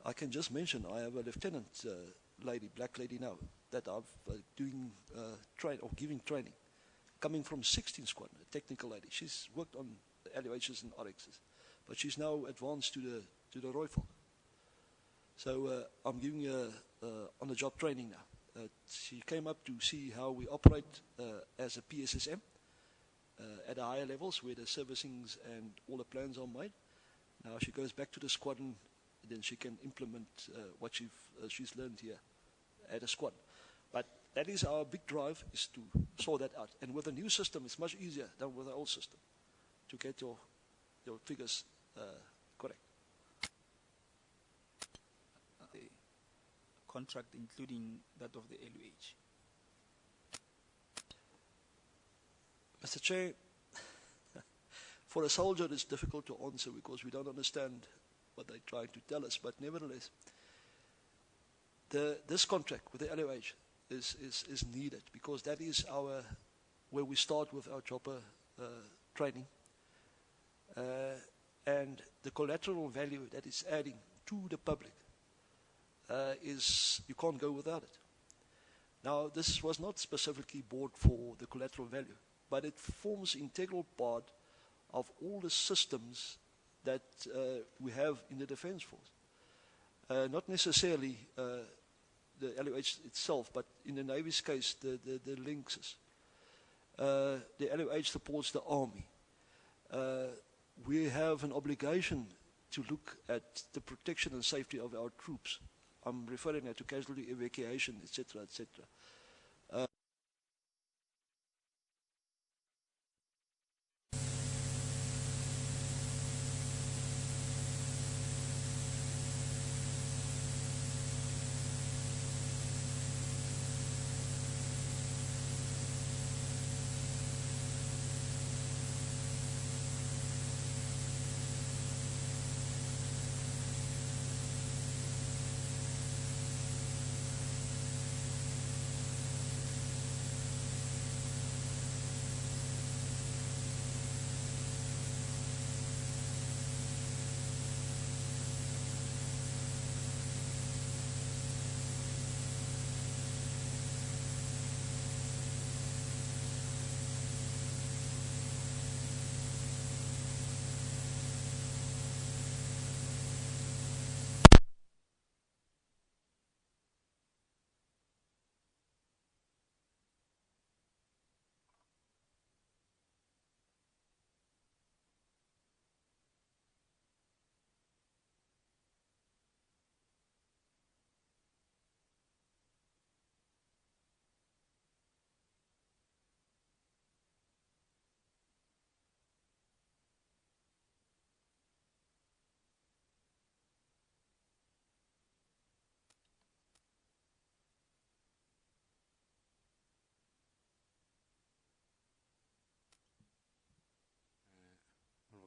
I can just mention I have a lieutenant lady, black lady now, that I'm doing giving training, coming from 16 Squad, a technical lady. She's worked on LUHs and RXs, but she's now advanced to the Rooivalk. So I'm giving her on-the-job training now. She came up to see how we operate as a PSSM at the higher levels where the servicings and all the plans are made. Now she goes back to the squad and then she can implement what she's learned here at a squad. But that is our big drive, is to sort that out. And with a new system, it's much easier than with the old system to get your figures correct. The contract including that of the LUH. Mr. Chair, for a soldier it's difficult to answer because we don't understand what they're trying to tell us, but nevertheless, this contract with the LOH is needed because that is where we start with our chopper training. And the collateral value that it's adding to the public you can't go without it. Now, this was not specifically bought for the collateral value, but it forms an integral part of all the systems that we have in the Defence Force. Not necessarily the LOH itself, but in the Navy's case, the links. The LOH supports the Army. We have an obligation to look at the protection and safety of our troops. I'm referring to casualty evacuation, etc., etc.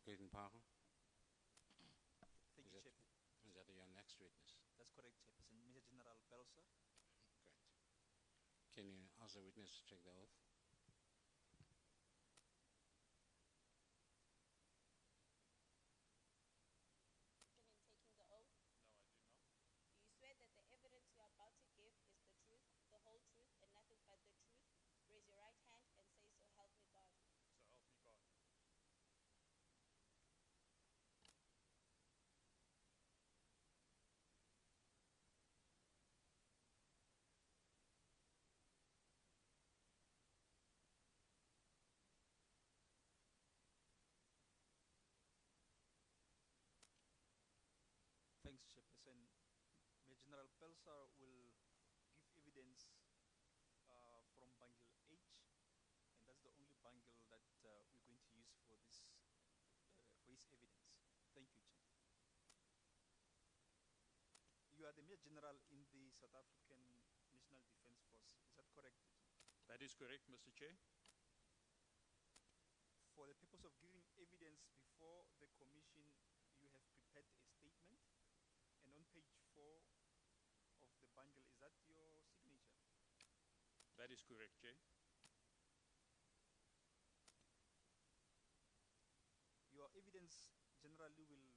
Advocate Parker. Thank you, Chairman. Is that your next witness? That's correct, Chairperson. Major General Pelser. Great. Can you ask the witness to take the oath? In taking the oath? No, I do not. Do you swear that the evidence you are about to give is the truth, the whole truth, and nothing but the truth? Raise your right hand and say, so help me God. So help me God. Thanks, Chairperson. Major General Pelser will give evidence from bundle H, and that's the only bundle that we're going to use for this for his evidence. Thank you, Chair. You are the Major General in the South African National Defence Force. Is that correct? That is correct, Mr. Chair. For the purpose of giving evidence before the Commission, you have prepared a statement, and on page 4 of the bundle, is that your signature? That is correct, Chair. Your evidence generally will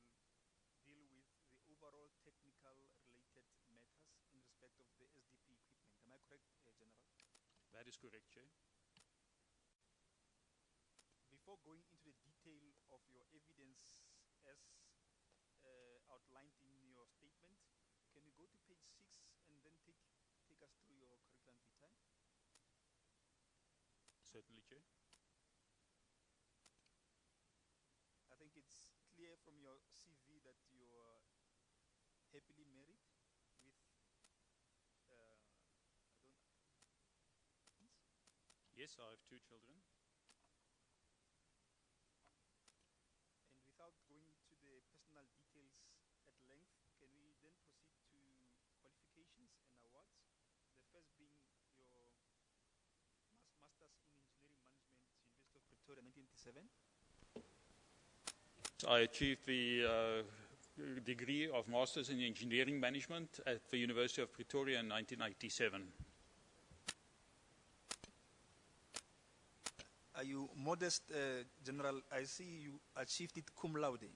deal with the overall technical correct, General? That is correct, Chair. Before going into the detail of your evidence as outlined in your statement, can you go to page 6 and then take us through your curriculum vitae? Certainly, Chair. I think it's clear from your CV that you are happily married with, Yes, I have 2 children. and without going to the personal details at length, can we then proceed to qualifications and awards? The first being your Masters in Engineering Management, University of Pretoria, 1987. I achieved the degree of Masters in Engineering Management at the University of Pretoria in 1987. Are you modest, General? I see you achieved it cum laude.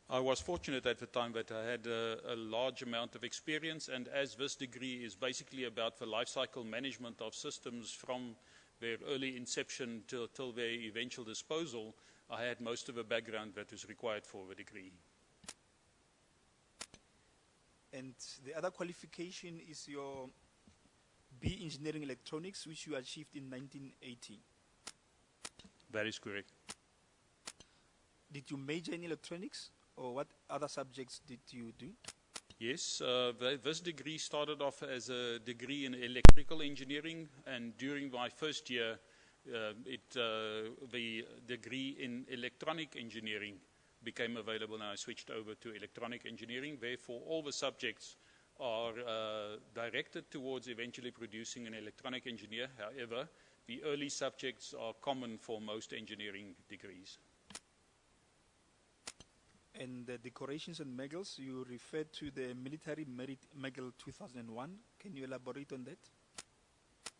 I was fortunate at the time that I had a large amount of experience, and as this degree is basically about the life cycle management of systems from their early inception till their eventual disposal, I had most of the background that was required for the degree. And the other qualification is your B Engineering Electronics, which you achieved in 1980. That is correct. Did you major in electronics, or what other subjects did you do? Yes, this degree started off as a degree in electrical engineering, and during my first year, the degree in electronic engineering became available, and I switched over to electronic engineering. Therefore, all the subjects are directed towards eventually producing an electronic engineer. However, the early subjects are common for most engineering degrees. And the decorations and medals, you referred to the Military Merit Medal 2001. Can you elaborate on that?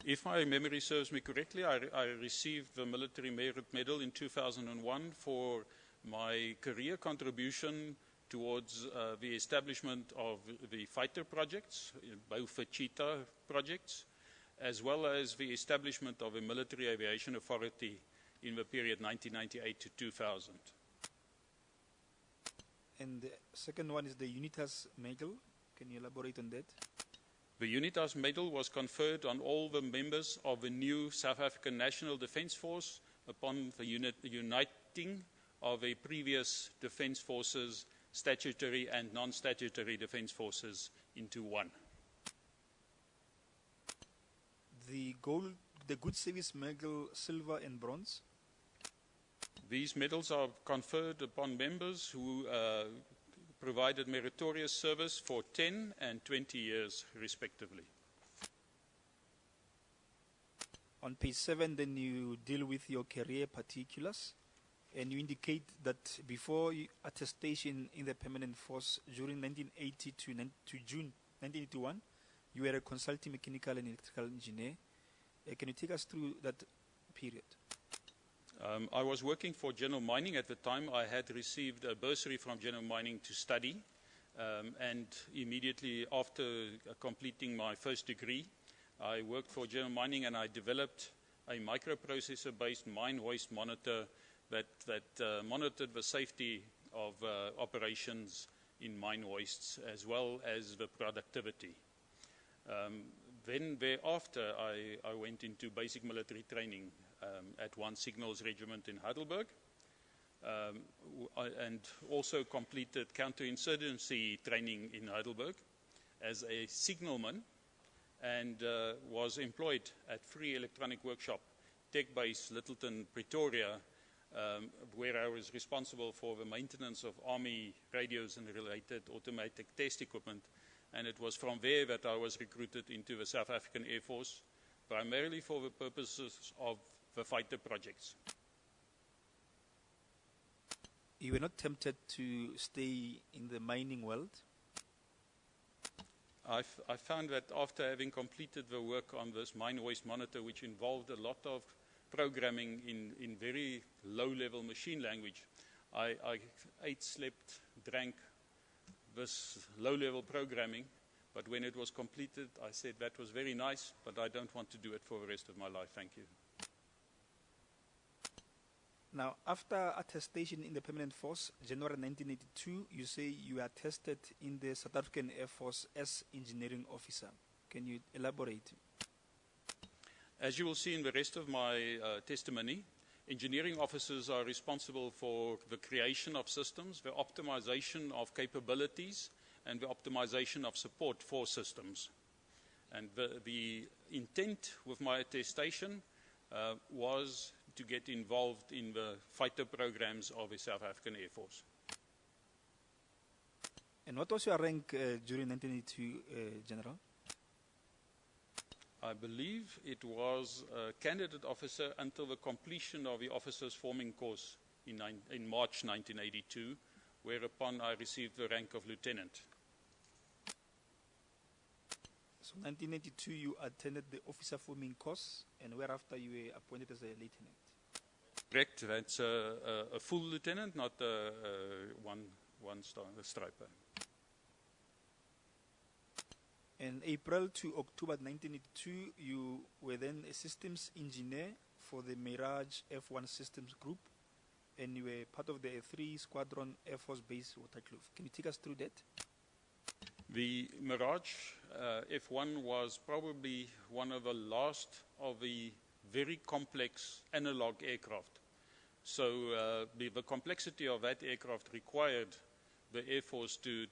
If my memory serves me correctly, I received the Military Merit Medal in 2001 for my career contribution towards the establishment of the fighter projects, both the Cheetah projects, as well as the establishment of a military aviation authority in the period 1998 to 2000. And the second one is the Unitas Medal. Can you elaborate on that? The Unitas Medal was conferred on all the members of the new South African National Defence Force upon the uniting of a previous Defence Forces, statutory and non-statutory Defence Forces into one. The gold, the Good Service Medal, silver and bronze. These medals are conferred upon members who provided meritorious service for 10 and 20 years, respectively. On page 7, then you deal with your career particulars, and you indicate that before attestation in the permanent force during 1980 to June 1981, you were a consulting mechanical and electrical engineer. Can you take us through that period? I was working for General Mining at the time. I had received a bursary from General Mining to study, and immediately after completing my first degree, I worked for General Mining and I developed a microprocessor-based mine hoist monitor that monitored the safety of operations in mine hoists as well as the productivity. Then thereafter, I went into basic military training at 1 Signals Regiment in Heidelberg, and also completed counterinsurgency training in Heidelberg as a signalman, and was employed at Free Electronic Workshop, Tech Base, Littleton, Pretoria, where I was responsible for the maintenance of Army radios and related automatic test equipment. And it was from there that I was recruited into the South African Air Force, primarily for the purposes of the fighter projects. You were not tempted to stay in the mining world? I found that after having completed the work on this mine hoist monitor, which involved a lot of programming in very low-level machine language, I ate, slept, drank this low-level programming, But when it was completed, I said that was very nice, but I don't want to do it for the rest of my life. Thank you. Now, after attestation in the permanent force, January 1982, you say you are tested in the South African Air Force as engineering officer. Can you elaborate? As you will see in the rest of my testimony, engineering officers are responsible for the creation of systems, the optimization of capabilities, and the optimization of support for systems. And the intent with my attestation was to get involved in the fighter programs of the South African Air Force. And what was your rank during 1982, General? I believe it was a candidate officer until the completion of the officers forming course in March 1982, whereupon I received the rank of lieutenant. So 1982, you attended the officer forming course, and whereafter you were appointed as a lieutenant. Correct, that's a full lieutenant, not a one star striper. In April to October 1982, you were then a systems engineer for the Mirage F1 Systems Group, and you were part of the 3 Squadron Air Force Base Waterkloof. Can you take us through that? The Mirage F1 was probably one of the last of the very complex analog aircraft. So the complexity of that aircraft required the Air Force to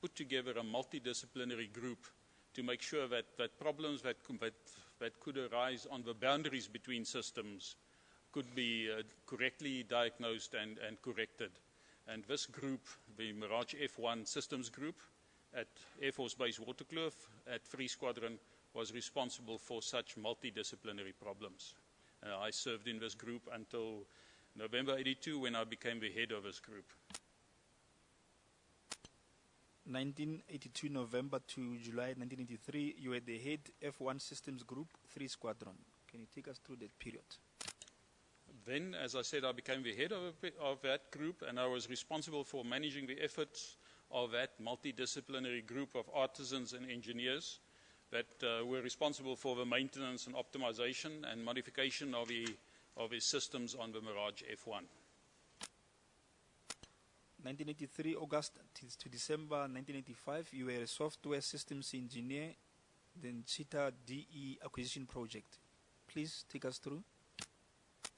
put together a multidisciplinary group to make sure that problems that could arise on the boundaries between systems could be correctly diagnosed and corrected. And this group, the Mirage F1 Systems Group at Air Force Base Waterkloof at 3 Squadron, was responsible for such multidisciplinary problems. I served in this group until November 82 when I became the head of this group. 1982 November to July 1983, you were the head F1 Systems Group, 3 Squadron. Can you take us through that period? Then, as I said, I became the head of that group, and I was responsible for managing the efforts of that multidisciplinary group of artisans and engineers that were responsible for the maintenance and optimization and modification of the systems on the Mirage F1. 1983 August to December 1985, you were a software systems engineer, then Cheetah DE acquisition project. Please take us through.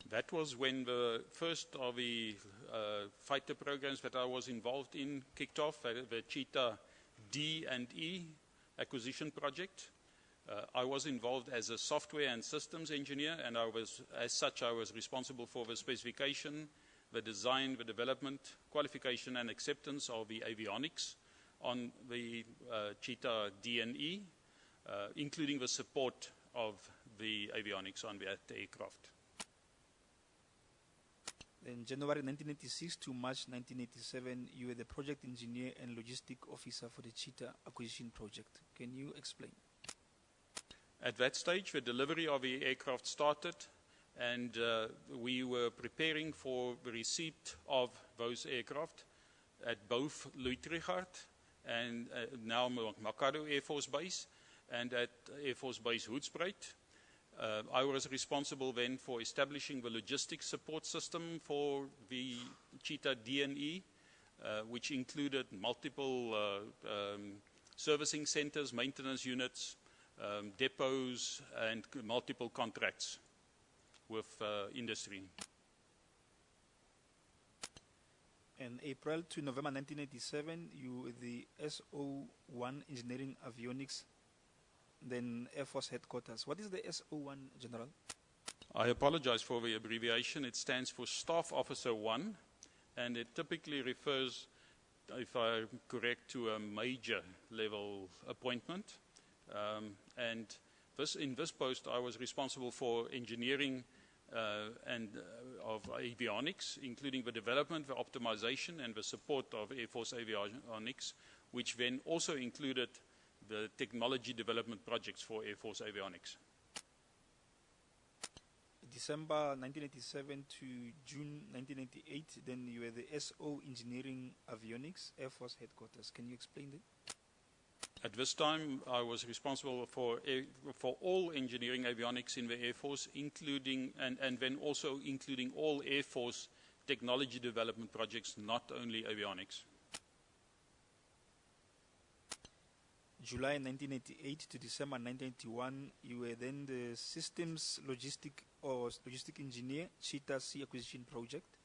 That was when the first of the fighter programs that I was involved in kicked off, the Cheetah D&E acquisition project. I was involved as a software and systems engineer, and as such I was responsible for the specification, the design, the development, qualification and acceptance of the avionics on the Cheetah D&E, including the support of the avionics on that aircraft. In January 1986 to March 1987, you were the project engineer and logistic officer for the Cheetah acquisition project. Can you explain? At that stage, the delivery of the aircraft started, and we were preparing for the receipt of those aircraft at both Louis-Trichardt and now Makado Air Force Base and at Air Force Base Hoedspruit. I was responsible then for establishing the logistics support system for the Cheetah D&E, which included multiple servicing centers, maintenance units, depots, and multiple contracts with industry. In April to November 1987, you were the SO1 Engineering Avionics, then Air Force Headquarters. What is the SO1, General? I apologize for the abbreviation. It stands for Staff Officer 1, and it typically refers, if I'm correct, to a major level appointment. And in this post, I was responsible for engineering of avionics, including the development, the optimization, and the support of Air Force avionics, which then also included the technology development projects for Air Force avionics. December 1987 to June 1988, then you were the SO Engineering Avionics, Air Force Headquarters. Can you explain that? At this time, I was responsible for all engineering avionics in the Air Force, including, and then also including all Air Force technology development projects, not only avionics. July 1988 to December 1981, you were then the systems logistic engineer, Cheetah C acquisition project.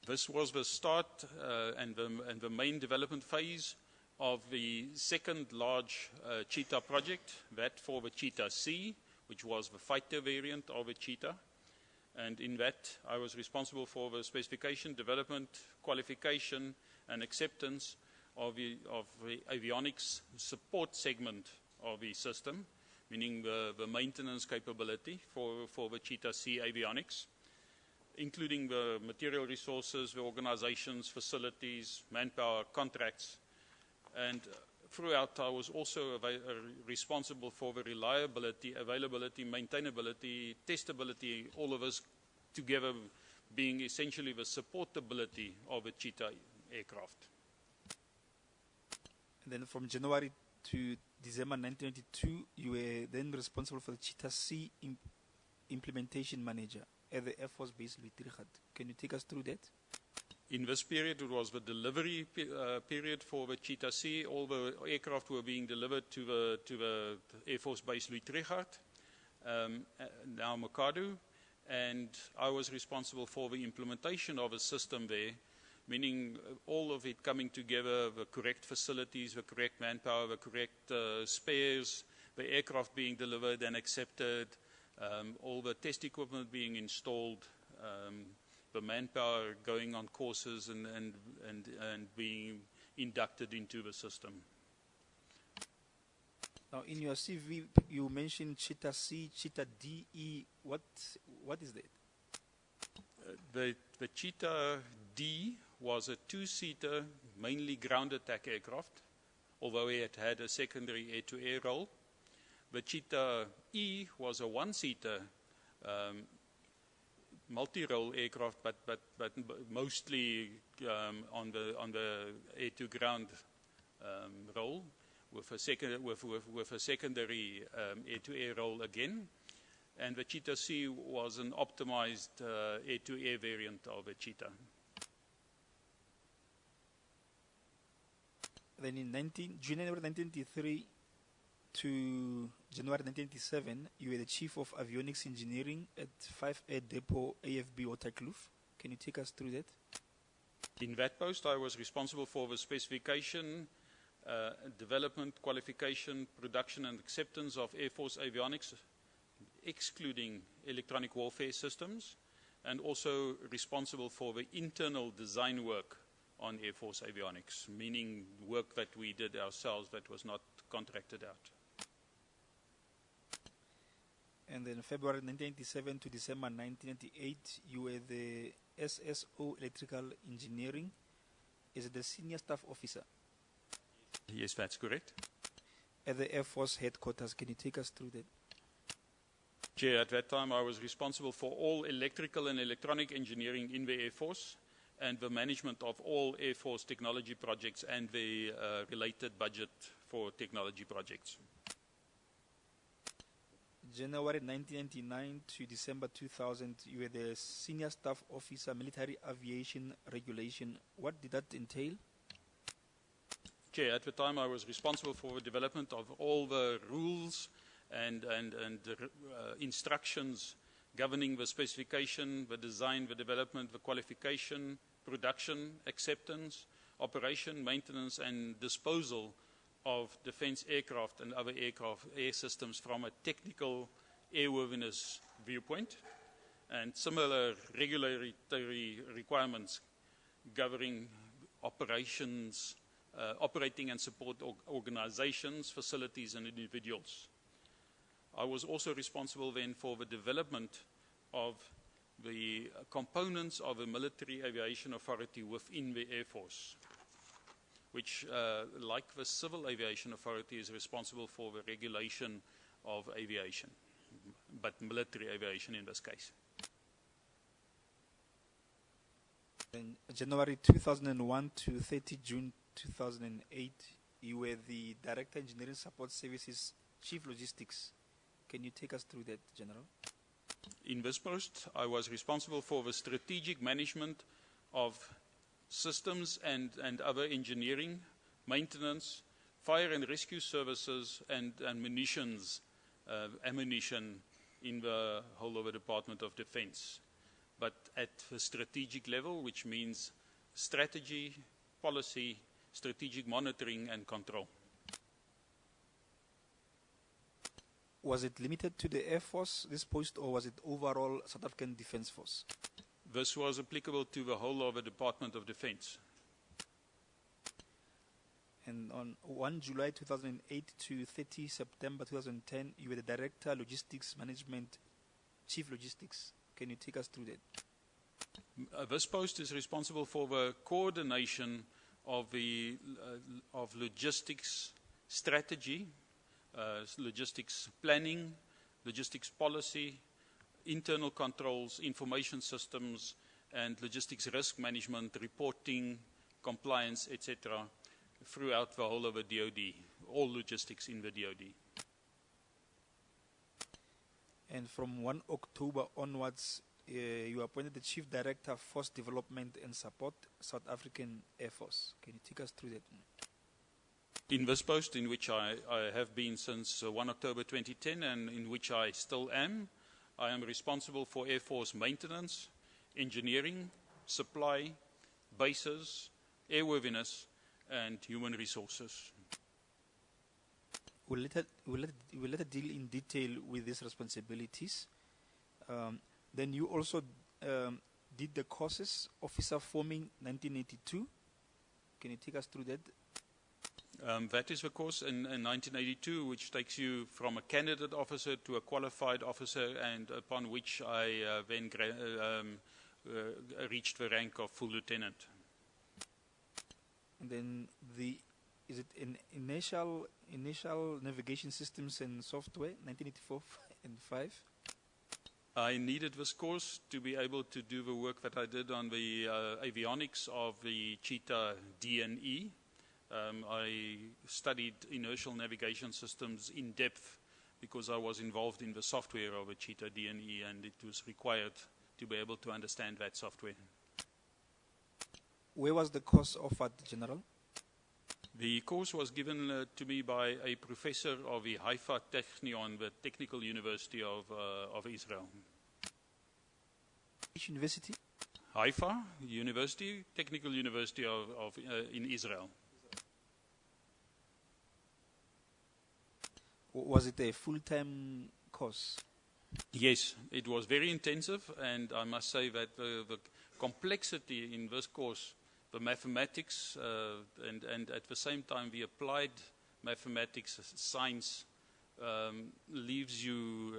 This was the start and the main development phase of the second large Cheetah project, that for the Cheetah C, which was the fighter variant of the Cheetah. And in that, I was responsible for the specification, development, qualification, and acceptance of the avionics support segment of the system, meaning the maintenance capability for the Cheetah C avionics, including the material resources, the organizations, facilities, manpower, contracts. And throughout, I was also responsible for the reliability, availability, maintainability, testability, all of us together being essentially the supportability of a Cheetah aircraft. And then from January to December 1992, you were then responsible for the Cheetah C implementation manager at the Air Force Base Louis Trichardt. Can you take us through that? In this period, it was the delivery period for the Cheetah C. All the aircraft were being delivered to the Air Force Base Louis Trichardt, now Mokado, and I was responsible for the implementation of a system there, meaning all of it coming together, the correct facilities, the correct manpower, the correct spares, the aircraft being delivered and accepted, all the test equipment being installed, the manpower going on courses and being inducted into the system. Now, in your CV, you mentioned Cheetah C, Cheetah DE. What is that? The Cheetah D was a two-seater, mainly ground attack aircraft, although it had a secondary air-to-air role. The Cheetah E was a one-seater multi-role aircraft, but mostly on the air-to-ground role, with a secondary air-to-air role again. And the Cheetah C was an optimized air-to-air variant of the Cheetah. Then in January 1993 to January 1997, you were the Chief of Avionics Engineering at 5 Air Depot AFB Waterkloof. Can you take us through that? In that post, I was responsible for the specification, development, qualification, production, and acceptance of Air Force avionics, excluding electronic warfare systems, and also responsible for the internal design work on Air Force avionics, meaning work that we did ourselves that was not contracted out. And then February 1997 to December 1998, you were the SSO Electrical Engineering as the Senior Staff Officer. Yes, that's correct. At the Air Force Headquarters. Can you take us through that? Chair, at that time I was responsible for all electrical and electronic engineering in the Air Force and the management of all Air Force technology projects and the related budget for technology projects. January 1999 to December 2000, you were the Senior Staff Officer, Military Aviation Regulation. What did that entail? Chair, at the time I was responsible for the development of all the rules and instructions governing the specification, the design, the development, the qualification, production, acceptance, operation, maintenance, and disposal of defense aircraft and other air systems from a technical airworthiness viewpoint, and similar regulatory requirements governing operations, operating and support organizations, facilities, and individuals. I was also responsible then for the development of the components of a military aviation authority within the Air Force, which, like the Civil Aviation Authority, is responsible for the regulation of aviation, but military aviation in this case. In January 2001 to 30 June 2008, you were the Director Engineering Support Services Chief Logistics. Can you take us through that, General? In this post, I was responsible for the strategic management of systems and other engineering, maintenance, fire and rescue services, and munitions, ammunition in the whole of the Department of Defense. But at the strategic level, which means strategy, policy, strategic monitoring, and control. Was it limited to the Air Force, this post, or was it overall South African Defence Force? This was applicable to the whole of the Department of Defense. And on 1 July 2008 to 30 September 2010, you were the Director Logistics Management, Chief Logistics. Can you take us through that? This post is responsible for the coordination of the of logistics strategy, logistics planning, logistics policy, internal controls, information systems, and logistics risk management, reporting, compliance, etc., throughout the whole of the DoD, all logistics in the DoD. And from 1 October onwards, you were appointed the Chief Director, Force Development and Support, South African Air Force. Can you take us through that? In this post, in which I have been since 1 October 2010 and in which I still am, I am responsible for Air Force maintenance, engineering, supply, bases, airworthiness, and human resources. We'll later deal in detail with these responsibilities. Then you also did the courses, Officer Forming 1982. Can you take us through that? That is the course in 1982, which takes you from a candidate officer to a qualified officer, and upon which I then reached the rank of full lieutenant. And then is it in initial navigation systems and software, 1984 and 5? I needed this course to be able to do the work that I did on the avionics of the Cheetah D&E. I studied inertial navigation systems in depth because I was involved in the software of a Cheetah D&E, and it was required to be able to understand that software. Where was the course offered, General? The course was given to me by a professor of the Haifa Technion, the Technical University of Israel. Which university? Haifa University, Technical University in Israel. Was it a full-time course? Yes, it was very intensive, and I must say that the complexity in this course, the mathematics, and at the same time the applied mathematics, science, leaves you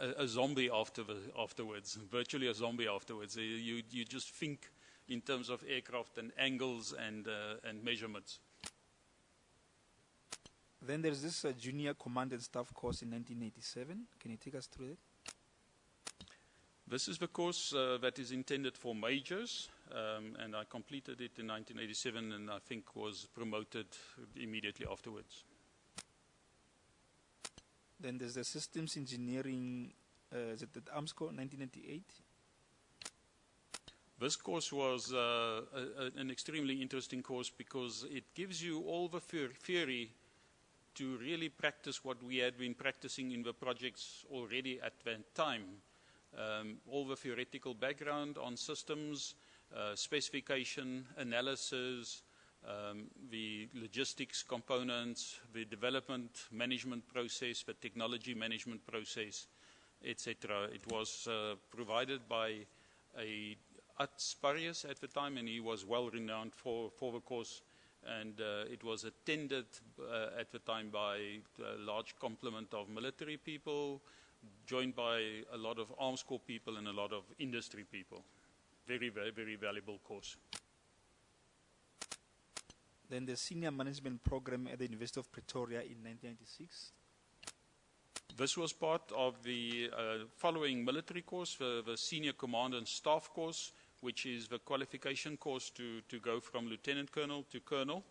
a zombie afterwards, virtually a zombie afterwards. You just think in terms of aircraft and angles and measurements. Then there's this Junior Command and Staff course in 1987. Can you take us through it? This is the course that is intended for majors, and I completed it in 1987 and I think was promoted immediately afterwards. Then there's the Systems Engineering, is it at AMSCO, 1998? This course was an extremely interesting course because it gives you all the theory to really practice what we had been practicing in the projects already at that time. All the theoretical background on systems, specification, analysis, the logistics components, the development management process, the technology management process, etc. It was provided by Sparius at the time, and he was well renowned for the course. And it was attended at the time by a large complement of military people, joined by a lot of arms corps people and a lot of industry people. Very, very, very valuable course. Then the Senior Management Program at the University of Pretoria in 1996. This was part of the following military course, the Senior Command and Staff course, which is the qualification course to go from lieutenant colonel to colonel,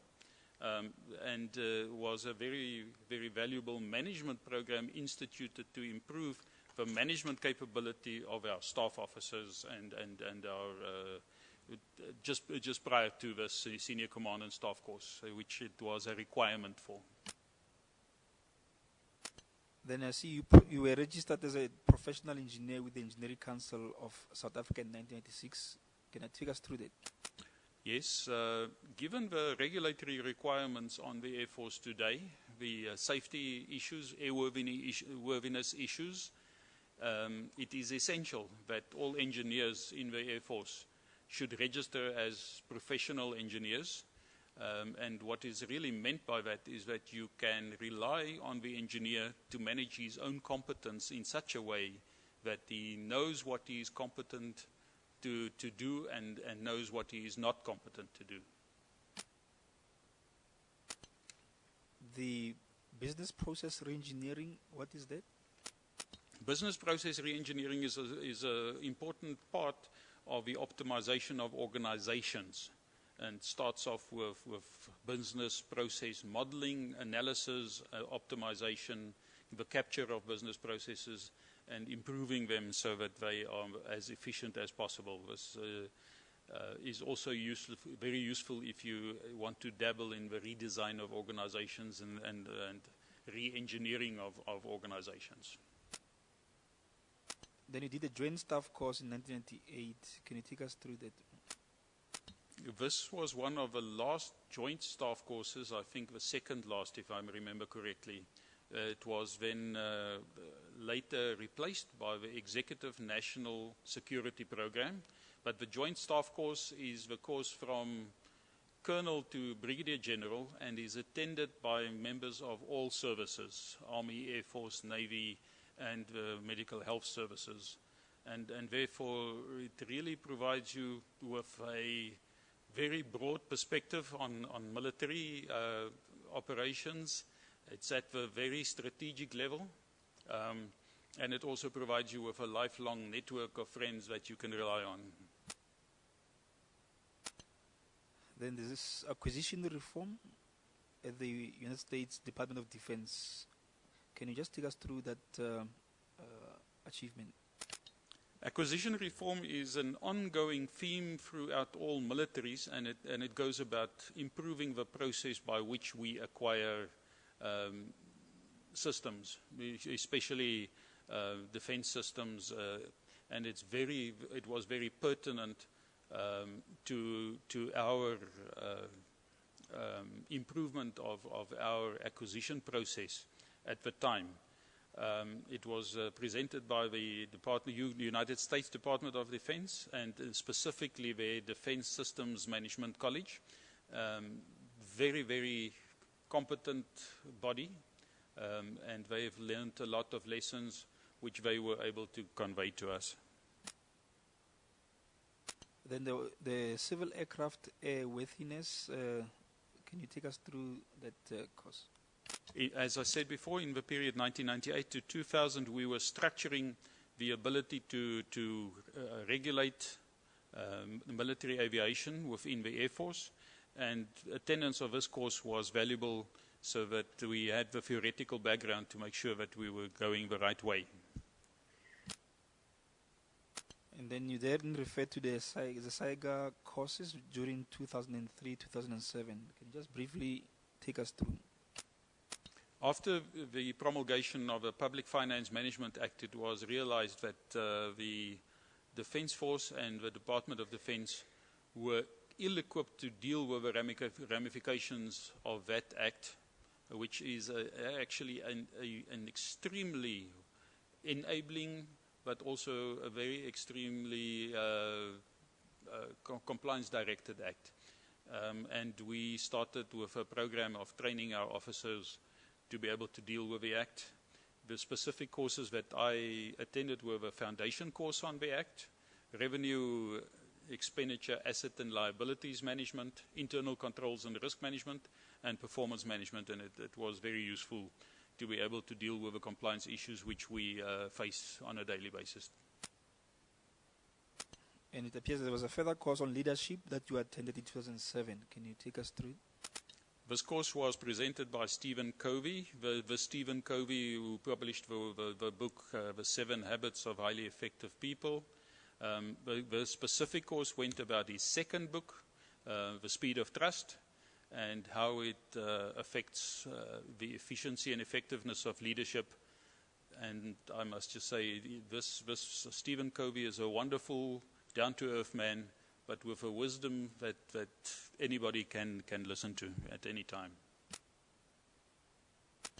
and was a very, very valuable management program instituted to improve the management capability of our staff officers and our just prior to the senior command and staff course, which it was a requirement for. Then I see you were registered as a professional engineer with the Engineering Council of South Africa in 1996. Can I take us through that? Yes, given the regulatory requirements on the Air Force today, the safety issues, airworthiness issues, it is essential that all engineers in the Air Force should register as professional engineers. And what is really meant by that is that you can rely on the engineer to manage his own competence in such a way that he knows what he is competent to do and knows what he is not competent to do. The business process reengineering, what is that? Business process reengineering is an important part of the optimization of organizations, and starts off with business process modeling, analysis, optimization, the capture of business processes, and improving them so that they are as efficient as possible. This is also very useful if you want to dabble in the redesign of organizations and re-engineering of organizations. Then you did a joint staff course in 1998. Can you take us through that? This was one of the last joint staff courses, I think the second last, if I remember correctly. It was then later replaced by the Executive National Security Program. But the joint staff course is the course from Colonel to Brigadier General and is attended by members of all services, Army, Air Force, Navy, and medical health services. And therefore, it really provides you with a very broad perspective on military operations. It's at the very strategic level, and it also provides you with a lifelong network of friends that you can rely on. Then there's this acquisition reform at the United States Department of Defense. Can you just take us through that achievement? Acquisition reform is an ongoing theme throughout all militaries, and it goes about improving the process by which we acquire systems, especially defense systems, and it was very pertinent to our improvement of our acquisition process at the time. It was presented by the United States Department of Defense, and specifically the Defense Systems Management College. Very, very competent body, and they've learned a lot of lessons which they were able to convey to us. Then the civil aircraft airworthiness, can you take us through that course? As I said before, in the period 1998 to 2000, we were structuring the ability to regulate military aviation within the Air Force, and attendance of this course was valuable so that we had the theoretical background to make sure that we were going the right way. And then you then refer to the SAIGA courses during 2003, 2007. Can you just briefly take us through? After the promulgation of the Public Finance Management Act, it was realized that the Defense Force and the Department of Defense were ill-equipped to deal with the ramifications of that act, which is actually an extremely enabling but also a very extremely compliance-directed act. And we started with a program of training our officers to be able to deal with the Act. The specific courses that I attended were the foundation course on the Act, revenue, expenditure, asset and liabilities management, internal controls and risk management, and performance management, and it was very useful to be able to deal with the compliance issues which we face on a daily basis. And it appears there was a further course on leadership that you attended in 2007. Can you take us through it? This course was presented by Stephen Covey, the Stephen Covey who published the book, The 7 Habits of Highly Effective People. The specific course went about his second book, The Speed of Trust, and how it affects the efficiency and effectiveness of leadership. And I must just say, this Stephen Covey is a wonderful, down-to-earth man, but with a wisdom that anybody can listen to at any time.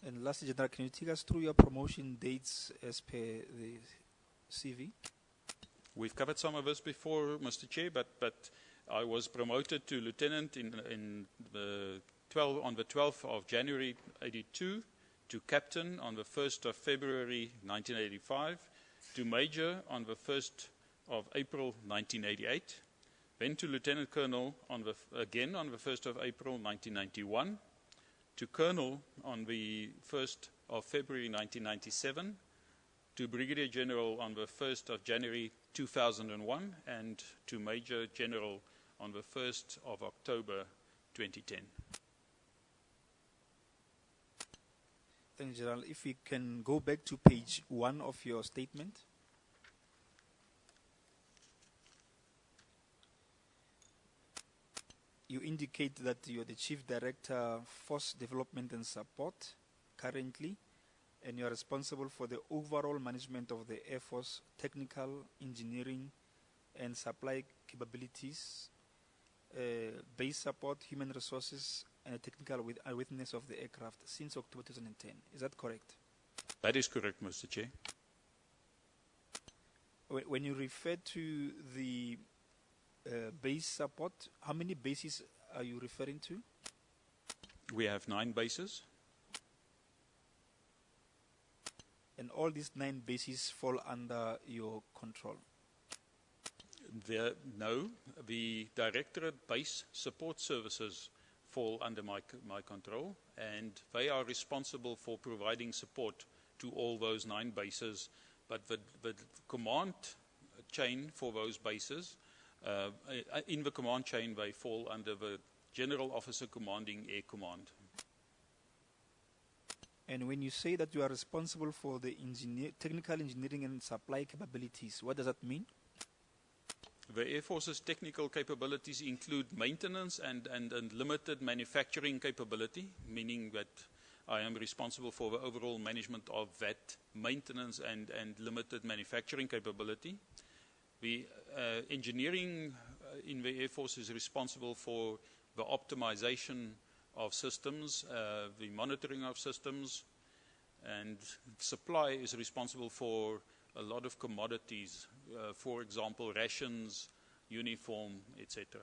And lastly, General, can you take us through your promotion dates as per the CV? We've covered some of this before, Mr. Chair, but I was promoted to lieutenant on the 12th of January 82, to captain on the 1st of February 1985, to major on the 1st of April 1988, then to lieutenant colonel again on the 1st of April 1991, to colonel on the 1st of February 1997, to brigadier general on the 1st of January 2001, and to major general on the 1st of October 2010. Thank you, General. If we can go back to page 1 of your statement. You indicate that you're the Chief Director, Force Development and Support currently, and you're responsible for the overall management of the Air Force technical, engineering, and supply capabilities, base support, human resources, and a technical awareness of the aircraft since October 2010. Is that correct? That is correct, Mr. Chair. When you refer to the base support, how many bases are you referring to? We have 9 bases. And all these 9 bases fall under your control? No, the Directorate Base Support Services fall under my control, and they are responsible for providing support to all those 9 bases, but the command chain for those bases, in the command chain they fall under the General Officer Commanding Air Command. And when you say that you are responsible for the technical engineering and supply capabilities, what does that mean? The Air Force's technical capabilities include maintenance and limited manufacturing capability, meaning that I am responsible for the overall management of that maintenance and limited manufacturing capability. The engineering in the Air Force is responsible for the optimization of systems, the monitoring of systems, and supply is responsible for a lot of commodities, for example, rations, uniform, etc.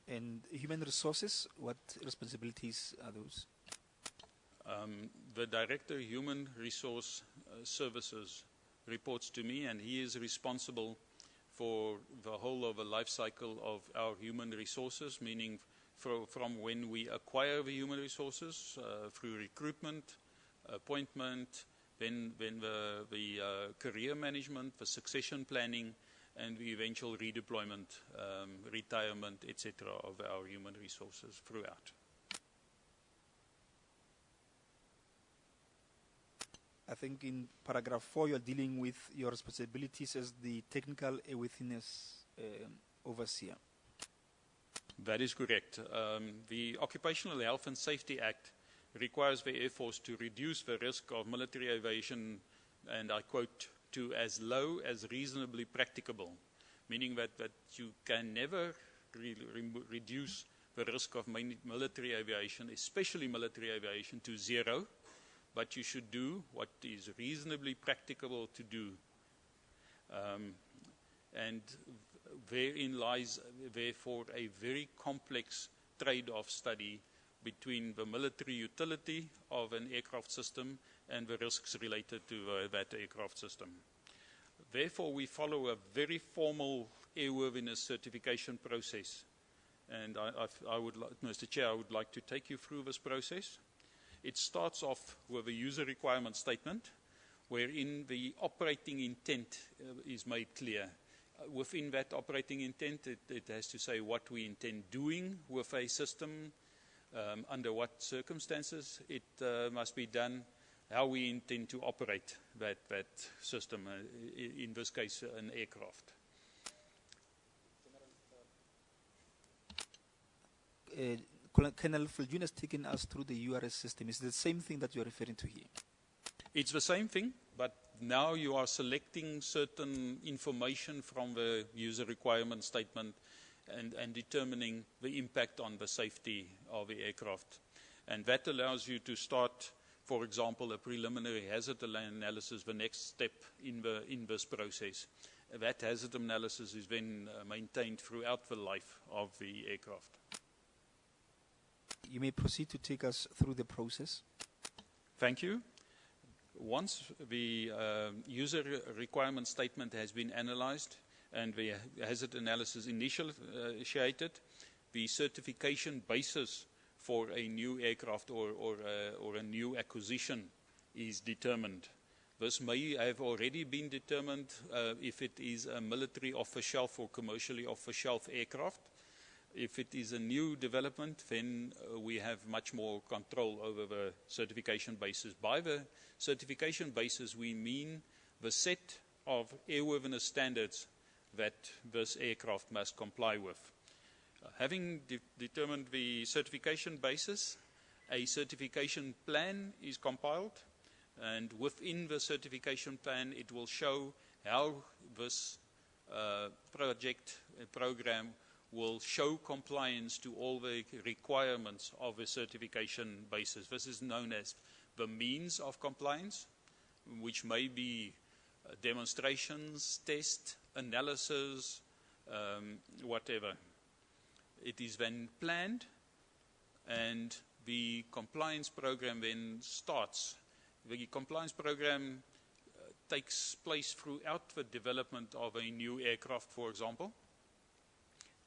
And human resources, what responsibilities are those? The Director Human Resource Services reports to me, and he is responsible for the whole of the life cycle of our human resources, meaning from when we acquire the human resources through recruitment, appointment, then the career management, the succession planning, and the eventual redeployment, retirement, etc. of our human resources throughout. I think in paragraph 4 you're dealing with your responsibilities as the technical airworthiness overseer. That is correct. The Occupational Health and Safety Act requires the Air Force to reduce the risk of military aviation, and I quote, to as low as reasonably practicable, meaning that you can never reduce the risk of military aviation, especially military aviation, to zero, but you should do what is reasonably practicable to do. And therein lies, therefore, a very complex trade-off study between the military utility of an aircraft system and the risks related to that aircraft system. Therefore, we follow a very formal airworthiness certification process. And Mr. Chair, I would like to take you through this process. It starts off with a user requirement statement, wherein the operating intent is made clear. Within that operating intent, it has to say what we intend doing with a system, under what circumstances it must be done, how we intend to operate that system, in this case, an aircraft. Colonel Viljoen has taken us through the URS system. Is it the same thing that you're referring to here? It's the same thing, but now you are selecting certain information from the user requirement statement and determining the impact on the safety of the aircraft. And that allows you to start, for example, a preliminary hazard analysis, the next step in this process. That hazard analysis is then maintained throughout the life of the aircraft. You may proceed to take us through the process. Thank you. Once the user requirement statement has been analyzed and the hazard analysis initiated, the certification basis for a new aircraft or a new acquisition is determined. This may have already been determined if it is a military off-the-shelf or commercially off-the-shelf aircraft. If it is a new development, then we have much more control over the certification basis. By the certification basis, we mean the set of airworthiness standards that this aircraft must comply with. Having determined the certification basis, a certification plan is compiled, and within the certification plan, it will show how this program will show compliance to all the requirements of a certification basis. This is known as the means of compliance, which may be demonstrations, test, analysis, whatever. It is then planned, and the compliance program then starts. The compliance program takes place throughout the development of a new aircraft, for example,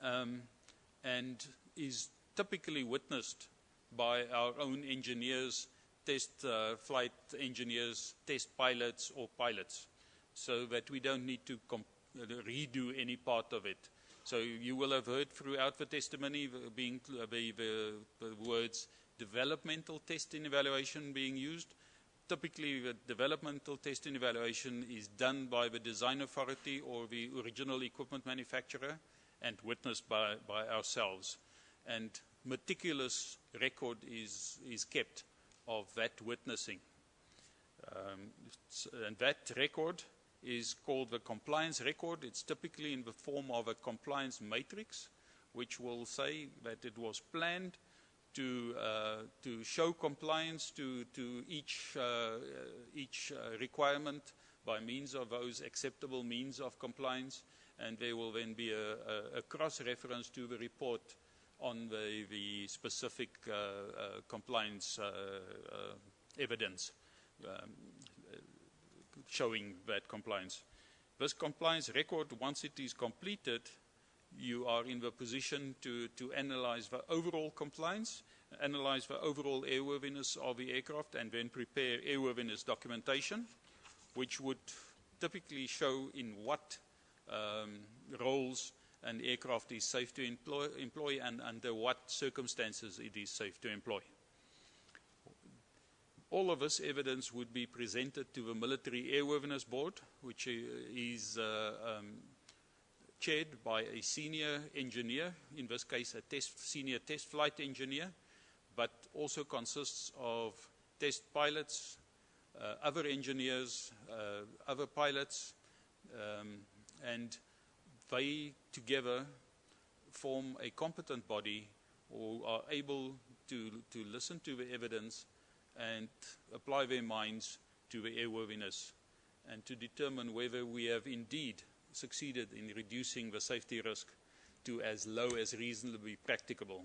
and is typically witnessed by our own engineers, test flight engineers, test pilots or pilots, so that we don't need to redo any part of it. So you will have heard throughout the testimony being the words developmental test and evaluation being used. Typically, the developmental test and evaluation is done by the design authority or the original equipment manufacturer and witnessed by ourselves. And meticulous record is kept of that witnessing. And that record is called the compliance record. It's typically in the form of a compliance matrix, which will say that it was planned to show compliance to each requirement by means of those acceptable means of compliance, and there will then be a cross-reference to the report on the specific compliance evidence showing that compliance. This compliance record, once it is completed, you are in the position to analyze the overall compliance, analyze the overall airworthiness of the aircraft, and then prepare airworthiness documentation, which would typically show in what roles an aircraft is safe to employ and under what circumstances it is safe to employ. All of this evidence would be presented to the Military Airworthiness Board, which is chaired by a senior engineer, in this case a senior test flight engineer, but also consists of test pilots, other engineers, other pilots, and they together form a competent body who are able to listen to the evidence and apply their minds to the airworthiness and to determine whether we have indeed succeeded in reducing the safety risk to as low as reasonably practicable.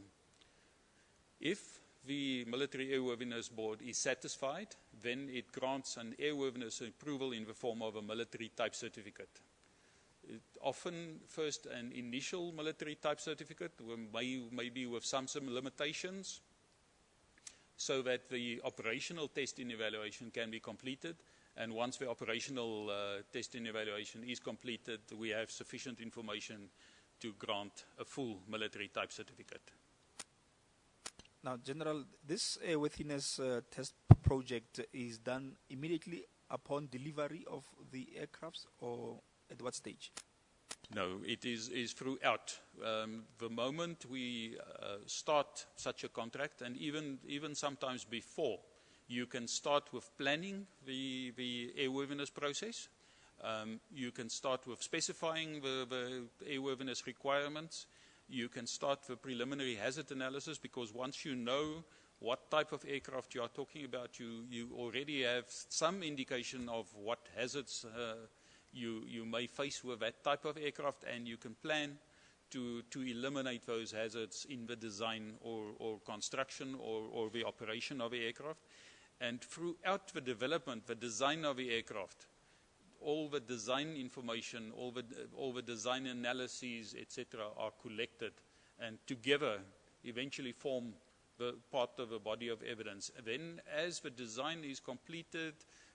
If the Military Airworthiness Board is satisfied, then it grants an airworthiness approval in the form of a military type certificate. Often first an initial military type certificate, maybe with some limitations, so that the operational test and evaluation can be completed, And once the operational test and evaluation is completed, we have sufficient information to grant a full military type certificate. Now, General, this airworthiness test project is done immediately upon delivery of the aircrafts, or at what stage? No, it is throughout. The moment we start such a contract, and even sometimes before, you can start with planning the airworthiness process. You can start with specifying the airworthiness requirements. You can start the preliminary hazard analysis, because once you know what type of aircraft you are talking about, you already have some indication of what hazards you may face with that type of aircraft, and you can plan to eliminate those hazards in the design or construction or the operation of the aircraft. And throughout the development, the design of the aircraft, all the design information, all the design analyses, etc., are collected and together eventually form the part of a body of evidence. And then as the design is completed,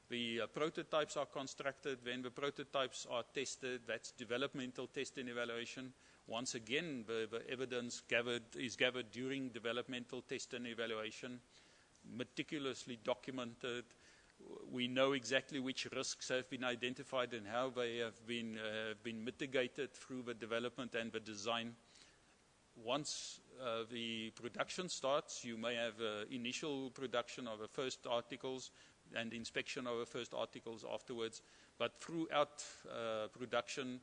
the prototypes are constructed, then the prototypes are tested. That's developmental test and evaluation. Once again, the evidence is gathered during developmental test and evaluation, meticulously documented. We know exactly which risks have been identified and how they have been mitigated through the development and the design. Once the production starts, you may have initial production of the first articles and inspection of the first articles afterwards. But throughout production,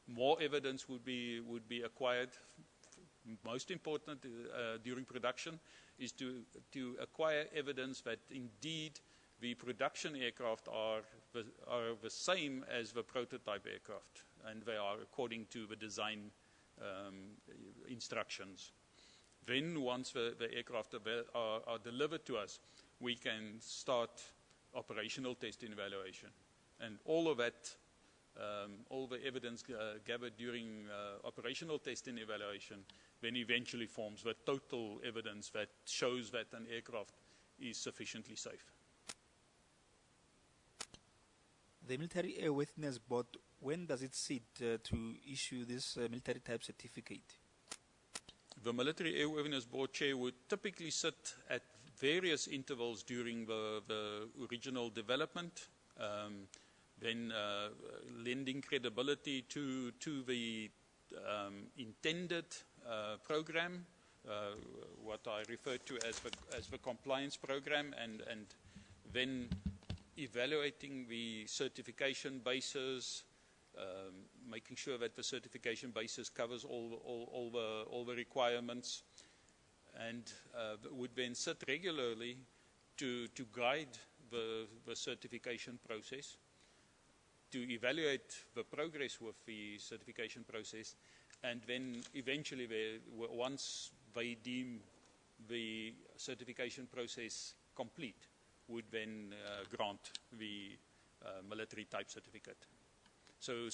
more evidence would be acquired. Most important during production is to acquire evidence that indeed the production aircraft are the same as the prototype aircraft, and they are according to the design instructions. Then once the aircraft are delivered to us, we can start operational test and evaluation. And all of that, all the evidence gathered during operational test and evaluation then eventually forms the total evidence that shows that an aircraft is sufficiently safe. The Military Airworthiness Board, when does it sit to issue this military type certificate? The Military Airworthiness Board chair would typically sit at various intervals during the original development, then lending credibility to the intended program, what I refer to as the compliance program, and then evaluating the certification basis, making sure that the certification basis covers all the requirements, and would then sit regularly to guide the certification process, to evaluate the progress with the certification process, and then eventually, once they deem the certification process complete, would then grant the military type certificate. So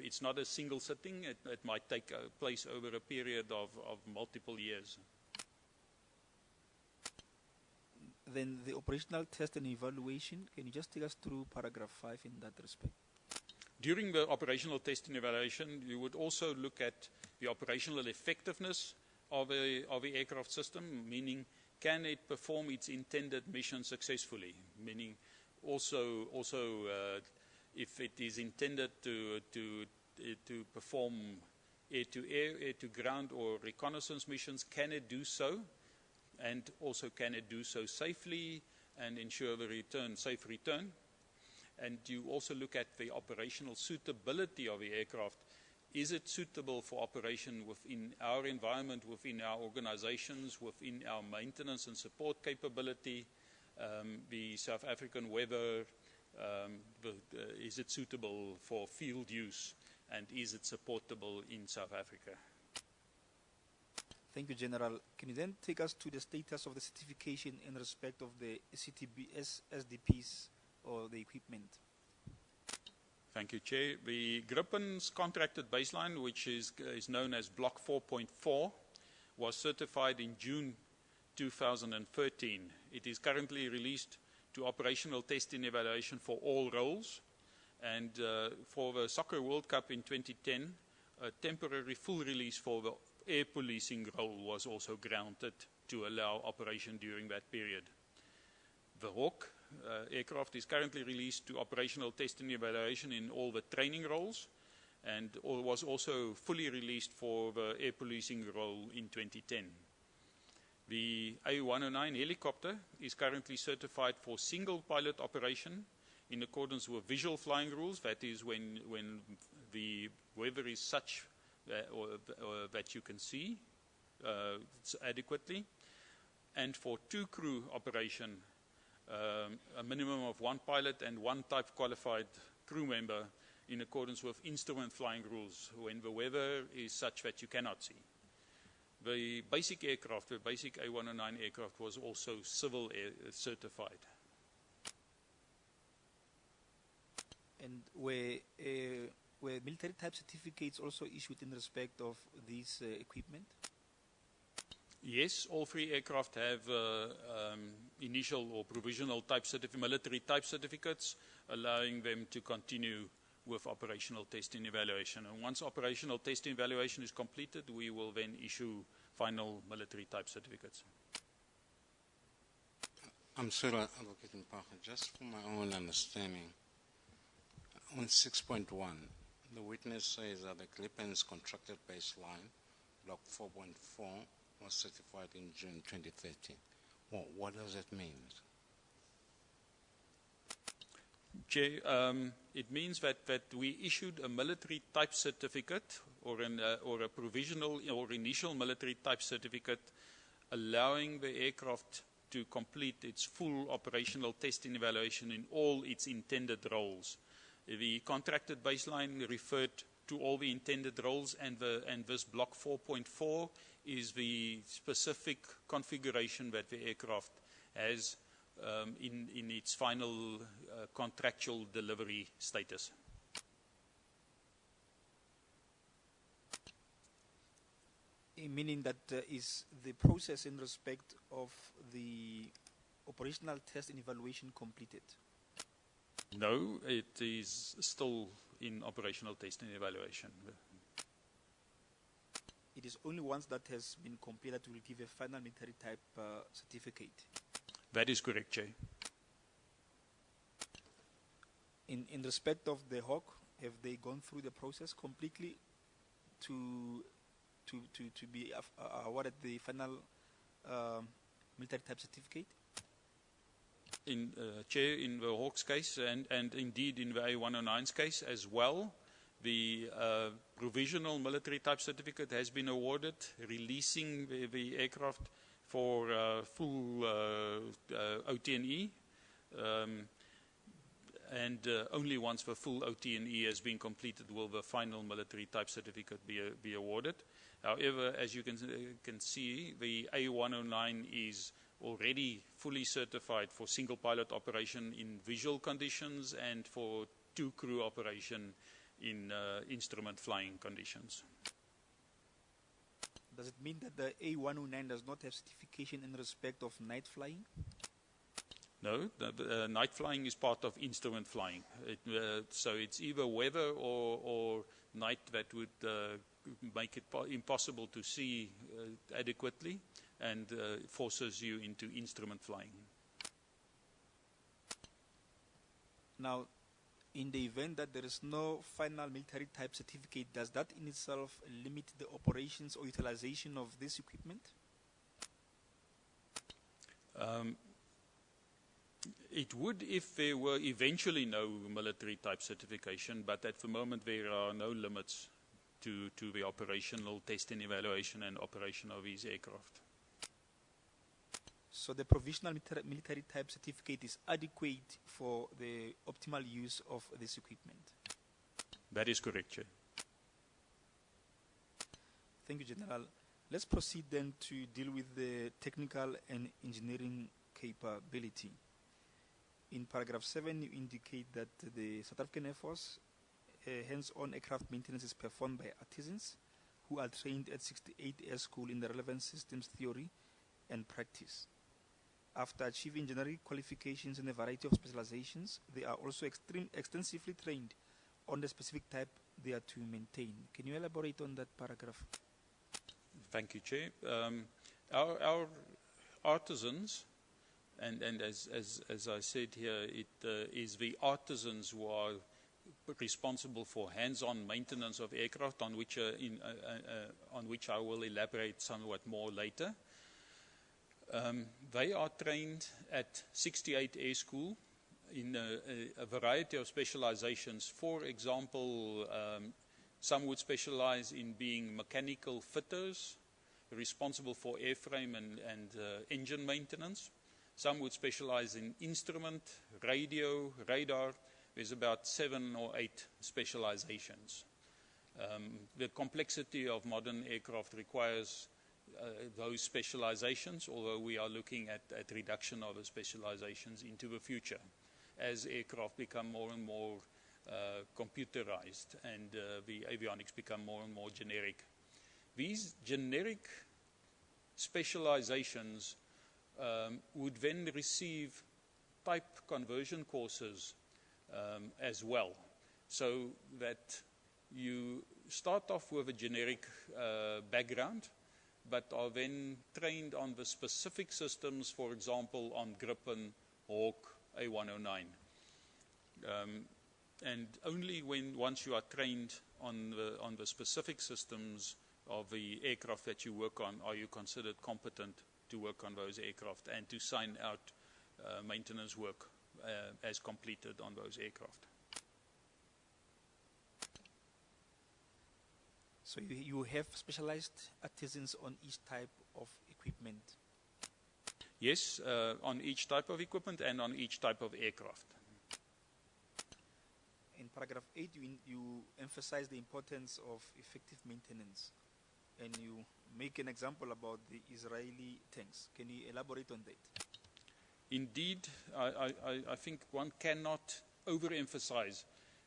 it's not a single sitting. It might take place over a period of multiple years. Then the operational test and evaluation, can you just take us through paragraph 5 in that respect? During the operational test and evaluation, you would also look at the operational effectiveness of a aircraft system, meaning can it perform its intended mission successfully, meaning also if it is intended to perform air-to-air, air-to-ground or reconnaissance missions, can it do so? And also can it do so safely and ensure the safe return? And you also look at the operational suitability of the aircraft. Is it suitable for operation within our environment, within our organizations, within our maintenance and support capability, the South African weather, is it suitable for field use, and is it supportable in South Africa? Thank you, General. Can you then take us to the status of the certification in respect of the SDPs or the equipment? Thank you, Chair. The Grippen's contracted baseline, which is known as Block 4.4, was certified in June 2013. It is currently released to to operational test and evaluation for all roles. And for the Soccer World Cup in 2010, a temporary full release for the air policing role was also granted to allow operation during that period. The Hawk aircraft is currently released to operational test and evaluation in all the training roles, and was also fully released for the air policing role in 2010. The A109 helicopter is currently certified for single pilot operation in accordance with visual flying rules. That is when the weather is such that you can see adequately. And for two crew operation, a minimum of one pilot and one type qualified crew member in accordance with instrument flying rules when the weather is such that you cannot see. The basic aircraft, the basic A109 aircraft, was also civil air certified. And were military type certificates also issued in respect of this equipment? Yes, all three aircraft have initial or provisional type military type certificates, allowing them to continue with operational test and evaluation. And once operational test and evaluation is completed, we will then issue final military type certificates. I'm sorry, Advocate Mpacha, just for my own understanding, on 6.1, the witness says that the Clippen's contracted baseline, block 4.4, was certified in June 2013. Well, what does that mean? Chair, it means that we issued a military type certificate or a provisional or initial military type certificate allowing the aircraft to complete its full operational test and evaluation in all its intended roles. The contracted baseline referred to all the intended roles, and this block 4.4 is the specific configuration that the aircraft has in its final contractual delivery status. Meaning that is the process in respect of the operational test and evaluation completed? No, it is still in operational test and evaluation. It is only once that has been completed that we will give a final military type certificate. That is correct, Chair. In respect of the Hawk, have they gone through the process completely to be awarded the final military type certificate? Chair, in the Hawk's case and indeed in the A109's case as well, the provisional military type certificate has been awarded, releasing the aircraft for full OT&E, and only once the full OT&E has been completed will the final military type certificate be awarded. However, as you can see, the A109 is already fully certified for single pilot operation in visual conditions and for two crew operation in instrument flying conditions. Does it mean that the A109 does not have certification in respect of night flying? No, the night flying is part of instrument flying. So it's either weather or night that would make it impossible to see adequately and forces you into instrument flying. Now, in the event that there is no final military type certificate, does that in itself limit the operations or utilization of this equipment? It would if there were eventually no military type certification, but at the moment there are no limits to the operational test and evaluation and operation of these aircraft. So the provisional military type certificate is adequate for the optimal use of this equipment? That is correct, Chair. Thank you, General. Let's proceed then to deal with the technical and engineering capability. In paragraph 7, you indicate that the South African Air Force hands-on aircraft maintenance is performed by artisans who are trained at 68 Air School in the relevant systems theory and practice. After achieving generic qualifications in a variety of specializations, they are also extensively trained on the specific type they are to maintain. Can you elaborate on that paragraph? Thank you, Chair. Our artisans, and as I said here, it is the artisans who are responsible for hands-on maintenance of aircraft, on which I will elaborate somewhat more later. They are trained at 68 Air School in a variety of specializations. For example, some would specialize in being mechanical fitters, responsible for airframe and engine maintenance. Some would specialize in instrument, radio, radar. There's about 7 or 8 specializations. The complexity of modern aircraft requires those specializations, although we are looking at reduction of the specializations into the future as aircraft become more and more computerized and the avionics become more and more generic. These generic specializations would then receive type conversion courses as well, so that you start off with a generic background, but are then trained on the specific systems, for example, on Gripen, Hawk, A109. And only once you are trained on the specific systems of the aircraft that you work on are you considered competent to work on those aircraft and to sign out maintenance work as completed on those aircraft. So you have specialized artisans on each type of equipment? Yes, on each type of equipment and on each type of aircraft. In paragraph 8, you emphasize the importance of effective maintenance, and you make an example about the Israeli tanks. Can you elaborate on that? Indeed, I think one cannot overemphasize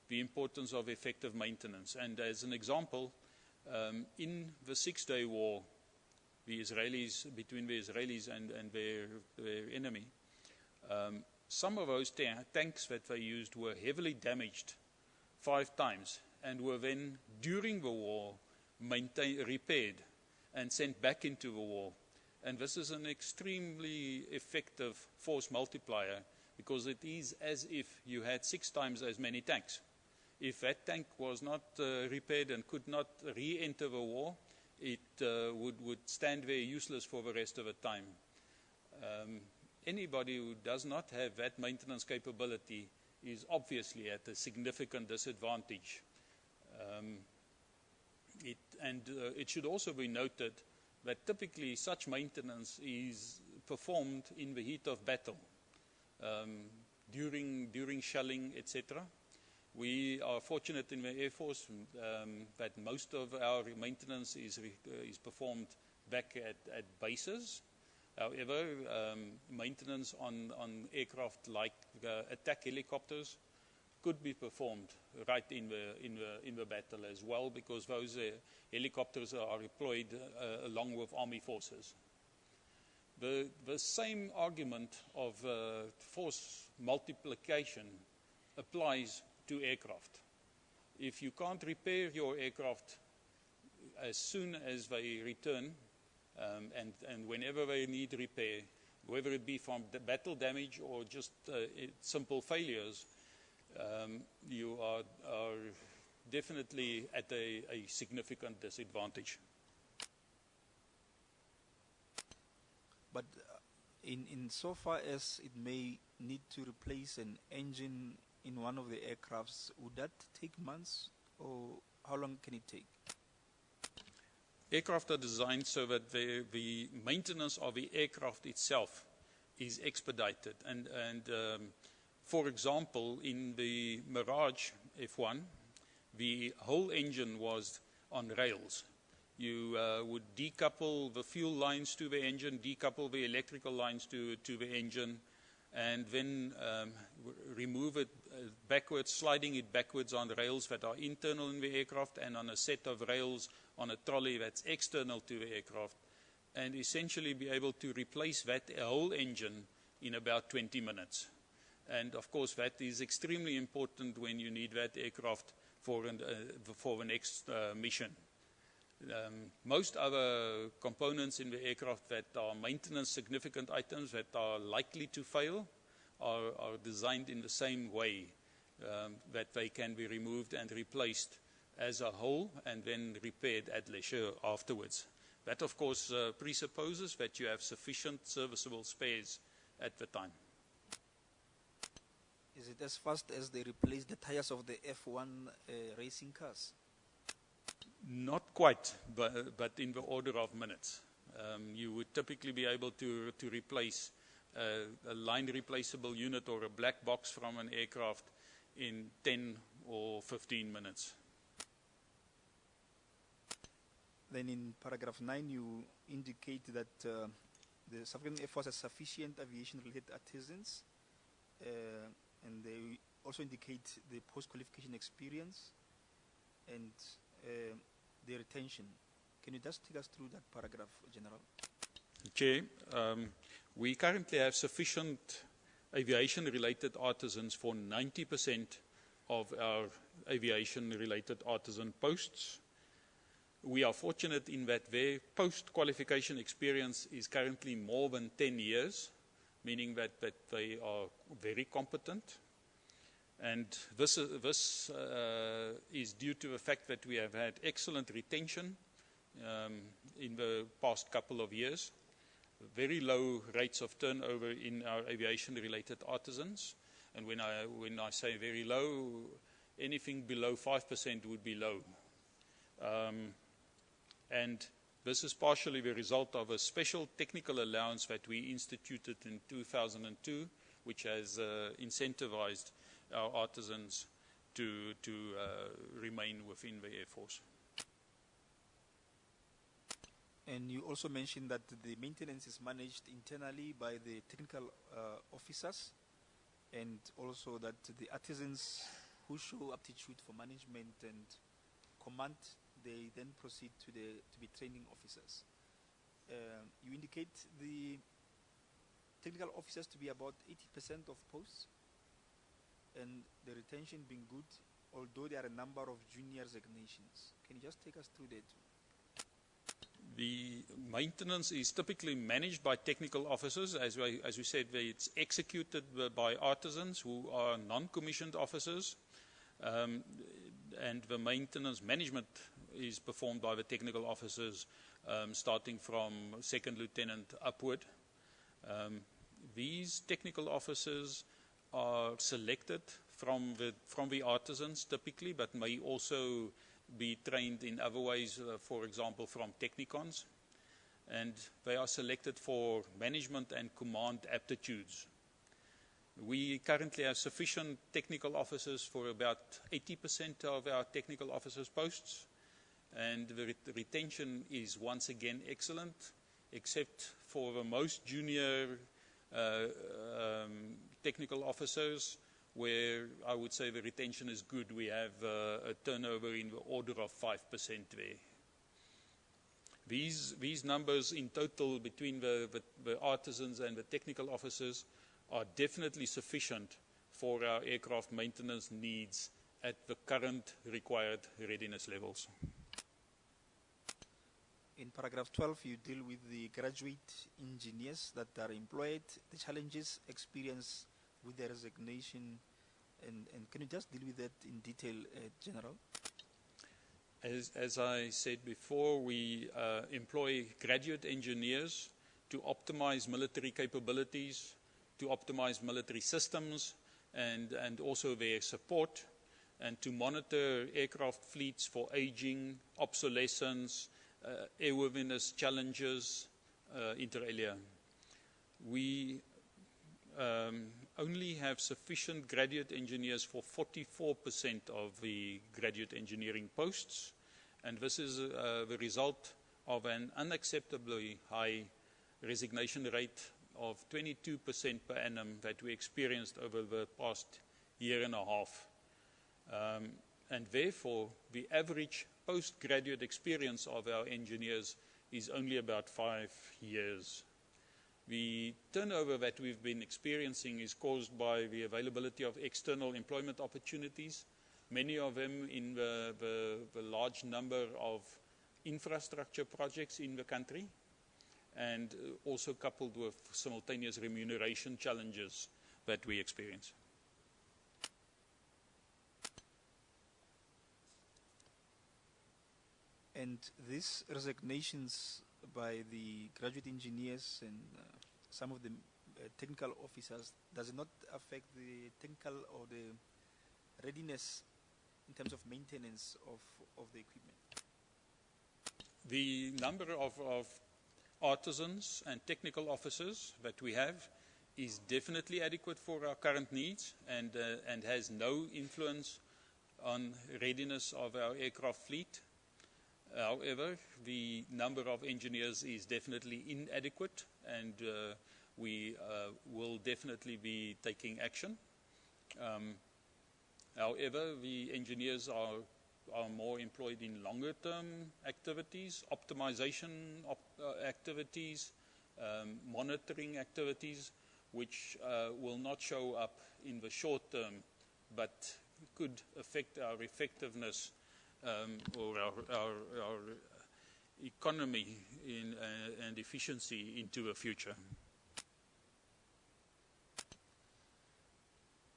the importance of effective maintenance. And as an example, in the Six-Day War, between the Israelis and their enemy, some of those tanks that they used were heavily damaged 5 times and were then, during the war, repaired and sent back into the war. And this is an extremely effective force multiplier, because it is as if you had 6 times as many tanks. If that tank was not repaired and could not re-enter the war, it would stand there useless for the rest of the time. Anybody who does not have that maintenance capability is obviously at a significant disadvantage. It should also be noted that typically such maintenance is performed in the heat of battle, during shelling, etc. We are fortunate in the Air Force that most of our maintenance is performed back at bases. However, maintenance on aircraft like attack helicopters could be performed right in the battle as well, because those helicopters are deployed along with army forces. The same argument of force multiplication applies to aircraft. If you can't repair your aircraft as soon as they return, and whenever they need repair, whether it be from the battle damage or just simple failures, you are definitely at a significant disadvantage. But in so far as it may need to replace an engine in one of the aircrafts, would that take months, or how long can it take? Aircraft are designed so that the maintenance of the aircraft itself is expedited. And for example, in the Mirage F1, the whole engine was on rails. You would decouple the fuel lines to the engine, decouple the electrical lines to the engine, and then remove it backwards, sliding it backwards on rails that are internal in the aircraft and on a set of rails on a trolley that's external to the aircraft, and essentially be able to replace that whole engine in about 20 minutes. And of course, that is extremely important when you need that aircraft for the next mission. Most other components in the aircraft that are maintenance significant items that are likely to fail are designed in the same way that they can be removed and replaced as a whole and then repaired at leisure afterwards. That, of course, presupposes that you have sufficient serviceable spares at the time. Is it as fast as they replace the tires of the F1 racing cars? Not quite, but in the order of minutes. You would typically be able to replace a line replaceable unit or a black box from an aircraft in 10 or 15 minutes. Then in paragraph 9, you indicate that the South African Air Force has sufficient aviation-related artisans, and they also indicate the post-qualification experience and the retention. Can you just take us through that paragraph, General? Okay. We currently have sufficient aviation-related artisans for 90% of our aviation-related artisan posts. We are fortunate in that their post-qualification experience is currently more than 10 years, meaning that they are very competent. And this is due to the fact that we have had excellent retention in the past couple of years, very low rates of turnover in our aviation-related artisans. And when I say very low, anything below 5% would be low. And this is partially the result of a special technical allowance that we instituted in 2002, which has incentivized our artisans to remain within the Air Force. And you also mentioned that the maintenance is managed internally by the technical officers, and also that the artisans who show aptitude for management and command, they then proceed to be training officers. You indicate the technical officers to be about 80% of posts, and the retention being good, although there are a number of junior resignations. Can you just take us through that? The maintenance is typically managed by technical officers. As we said, it's executed by artisans who are non-commissioned officers, and the maintenance management is performed by the technical officers, starting from second lieutenant upward. These technical officers are selected from the artisans typically, but may also be trained in other ways, for example, from technicons. And they are selected for management and command aptitudes. We currently have sufficient technical officers for about 80% of our technical officers' posts, and the retention is once again excellent, except for the most junior technical officers, where I would say the retention is good. We have a turnover in the order of 5% there. These numbers in total between the artisans and the technical officers are definitely sufficient for our aircraft maintenance needs at the current required readiness levels. In paragraph 12, you deal with the graduate engineers that are employed, the challenges experienced with their resignation, and can you just deal with that in detail, General? As I said before, we employ graduate engineers to optimize military capabilities, to optimize military systems, and also their support, and to monitor aircraft fleets for aging, obsolescence, airworthiness challenges, inter alia. We only have sufficient graduate engineers for 44% of the graduate engineering posts, and this is the result of an unacceptably high resignation rate of 22% per annum that we experienced over the past year and a half. And therefore, the average postgraduate experience of our engineers is only about 5 years. The turnover that we've been experiencing is caused by the availability of external employment opportunities, many of them in the large number of infrastructure projects in the country, and also coupled with simultaneous remuneration challenges that we experience. And these resignations by the graduate engineers and some of the technical officers, does it not affect the technical or the readiness in terms of maintenance of the equipment? The number of artisans and technical officers that we have is definitely adequate for our current needs and has no influence on readiness of our aircraft fleet. However, the number of engineers is definitely inadequate, and we will definitely be taking action. However, the engineers are more employed in longer-term activities, optimization activities, monitoring activities, which will not show up in the short term, but could affect our effectiveness or our economy and efficiency into the future.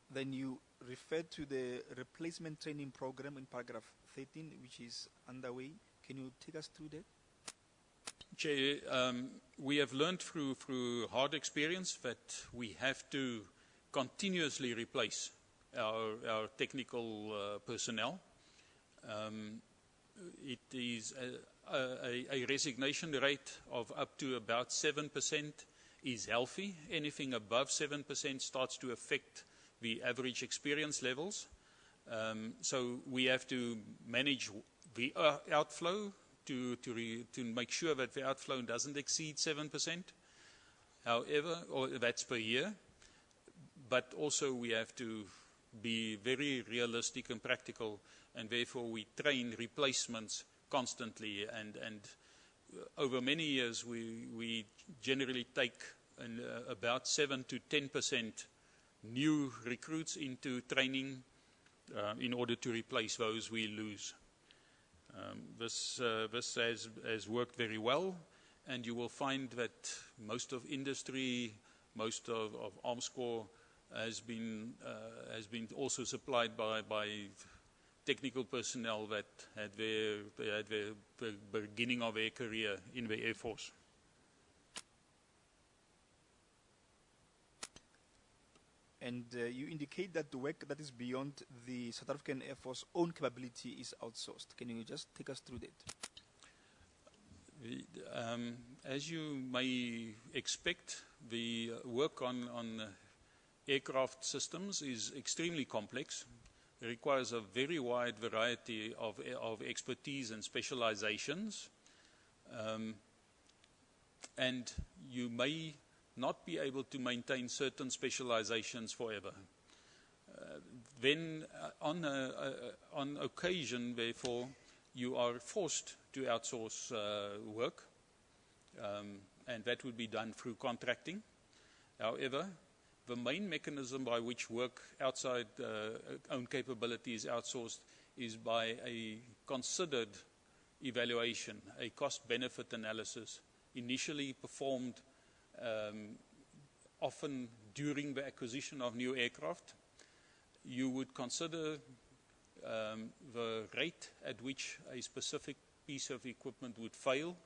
Then you referred to the replacement training program in paragraph 13, which is underway. Can you take us through that? Chair, we have learned through hard experience that we have to continuously replace our technical personnel. It is a resignation rate of up to about 7% is healthy. Anything above 7% starts to affect the average experience levels. So we have to manage the outflow to make sure that the outflow doesn't exceed 7%. However, or that's per year. But also we have to be very realistic and practical, and therefore we train replacements constantly, and over many years we generally take about 7 to 10% new recruits into training in order to replace those we lose. This has worked very well, and you will find that most of industry, most of Arms Corps has been also supplied by technical personnel that had the beginning of their career in the Air Force. And you indicate that the work that is beyond the South African Air Force own capability is outsourced. Can you just take us through that? As you may expect, the work on aircraft systems is extremely complex. It requires a very wide variety of expertise and specializations. And you may not be able to maintain certain specializations forever. Then on occasion, therefore, you are forced to outsource work, and that would be done through contracting. However, the main mechanism by which work outside own capability is outsourced is by a considered evaluation, a cost-benefit analysis, initially performed often during the acquisition of new aircraft. You would consider the rate at which a specific piece of equipment would fail,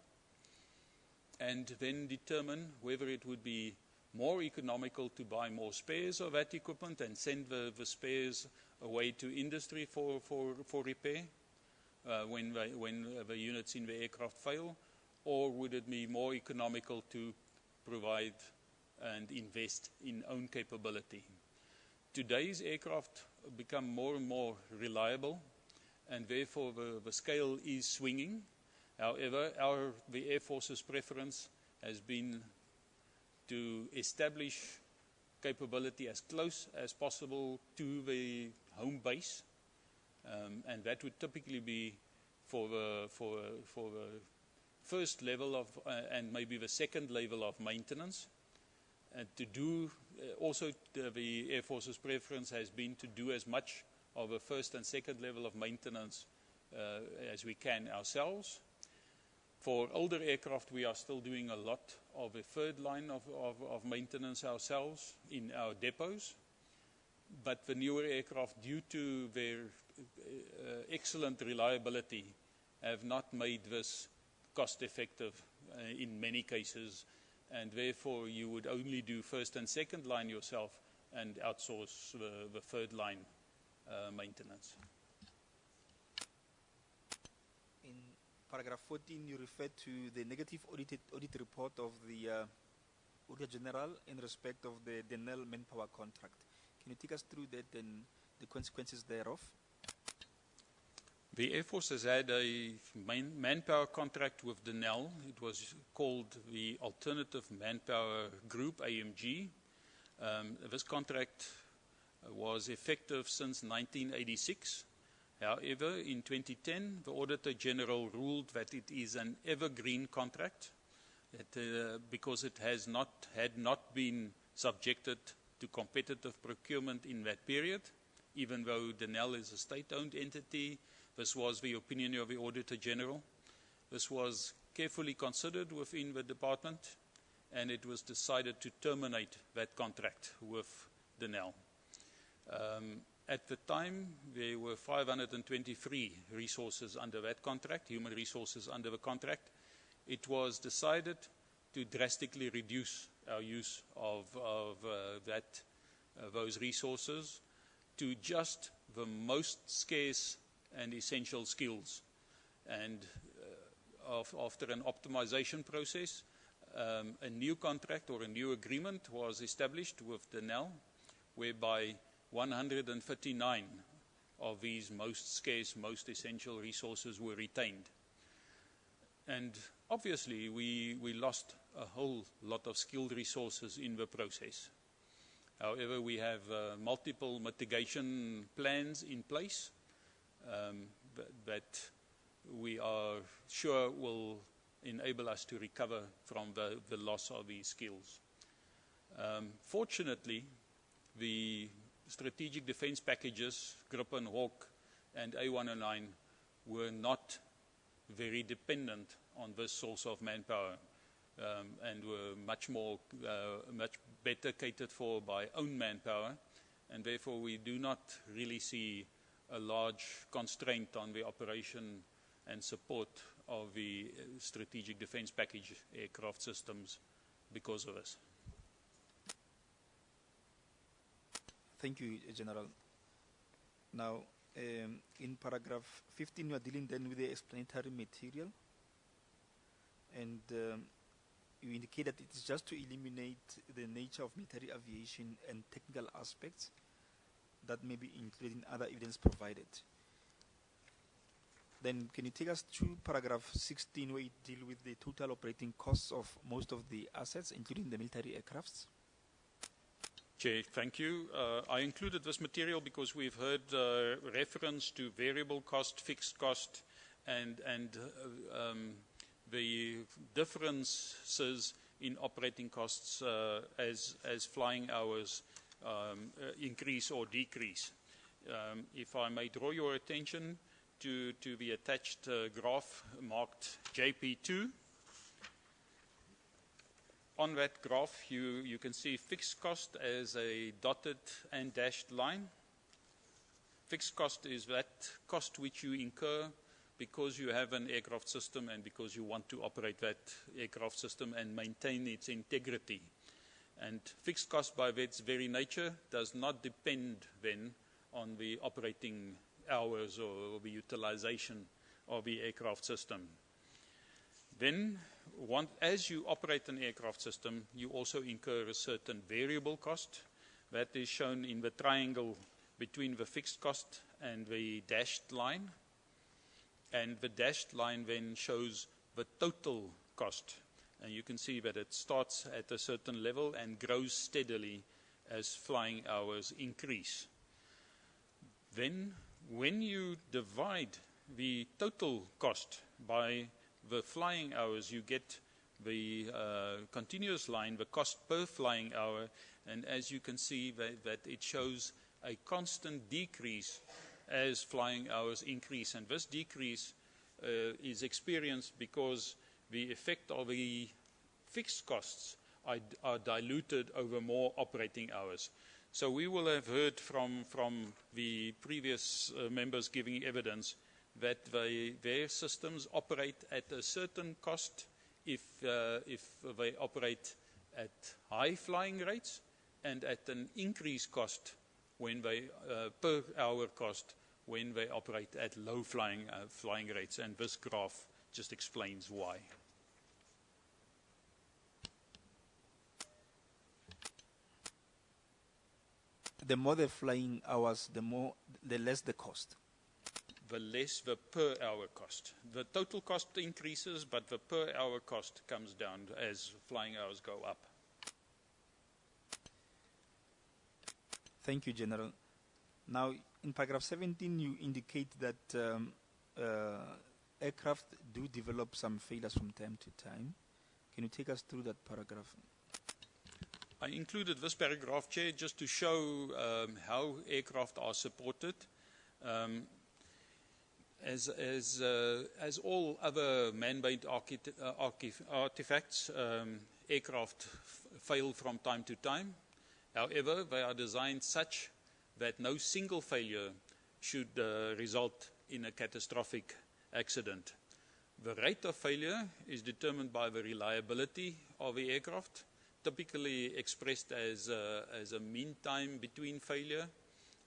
and then determine whether it would be more economical to buy more spares of that equipment and send the spares away to industry for repair when the units in the aircraft fail, or would it be more economical to provide and invest in own capability. Today's aircraft become more and more reliable, and therefore the scale is swinging. However, the Air Force's preference has been to establish capability as close as possible to the home base, and that would typically be for the first level of and maybe the second level of maintenance, And to do, also the Air Force's preference has been to do as much of a first and second level of maintenance as we can ourselves. For older aircraft, we are still doing a lot of a third line of maintenance ourselves in our depots. But the newer aircraft, due to their excellent reliability, have not made this cost effective in many cases, and therefore you would only do first and second line yourself and outsource the third line maintenance. In paragraph 14, you refer to the negative audit report of the Auditor General in respect of the Denel manpower contract. Can you take us through that and the consequences thereof? The Air Force has had a manpower contract with Denel. It was called the Alternative Manpower Group, AMG. This contract was effective since 1986. However, in 2010, the Auditor General ruled that it is an evergreen contract because it had not been subjected to competitive procurement in that period, even though Denel is a state-owned entity. This was the opinion of the Auditor General. This was carefully considered within the department, and it was decided to terminate that contract with Denel. At the time, there were 523 resources under that contract, human resources under the contract. It was decided to drastically reduce our use of those resources to just the most scarce and essential skills. And after an optimization process, a new contract or a new agreement was established with Denel, whereby 139 of these most scarce, most essential resources were retained. And obviously, we lost a whole lot of skilled resources in the process. However, we have multiple mitigation plans in place that we are sure will enable us to recover from the loss of these skills. Fortunately, the strategic defense packages, Gripen, Hawk, and A109 were not very dependent on this source of manpower and were much better catered for by own manpower, and therefore we do not really see a large constraint on the operation and support of the strategic defense package aircraft systems because of this. Thank you, General. Now, in paragraph 15, you are dealing then with the explanatory material, and you indicate that it is just to eliminate the nature of military aviation and technical aspects that may be included in other evidence provided. Then can you take us through paragraph 16 where you deal with the total operating costs of most of the assets, including the military aircrafts? Chair, thank you. I included this material because we've heard reference to variable cost, fixed cost, and the differences in operating costs as flying hours increase or decrease. If I may draw your attention to the attached graph marked JP2. On that graph, you can see fixed cost as a dotted and dashed line. Fixed cost is that cost which you incur because you have an aircraft system and because you want to operate that aircraft system and maintain its integrity. And fixed cost by its very nature does not depend then on the operating hours or the utilization of the aircraft system. Then, as you operate an aircraft system, you also incur a certain variable cost. That is shown in the triangle between the fixed cost and the dashed line. And the dashed line then shows the total cost. And you can see that it starts at a certain level and grows steadily as flying hours increase. Then, when you divide the total cost by the flying hours, you get the continuous line, the cost per flying hour, and as you can see that it shows a constant decrease as flying hours increase, and this decrease is experienced because the effect of the fixed costs are diluted over more operating hours. So we will have heard from the previous members giving evidence that their systems operate at a certain cost if they operate at high flying rates, and at an increased cost when they per hour cost when they operate at low flying rates, and this graph just explains why. The more the flying hours, the less the cost. The less the per hour cost. The total cost increases, but the per hour cost comes down as flying hours go up. Thank you, General. Now, in paragraph 17, you indicate that aircraft do develop some failures from time to time. Can you take us through that paragraph? I included this paragraph, Chair, just to show how aircraft are supported. As all other man-made artifacts, aircraft fail from time to time. However, they are designed such that no single failure should result in a catastrophic accident. The rate of failure is determined by the reliability of the aircraft, typically expressed as a mean time between failure.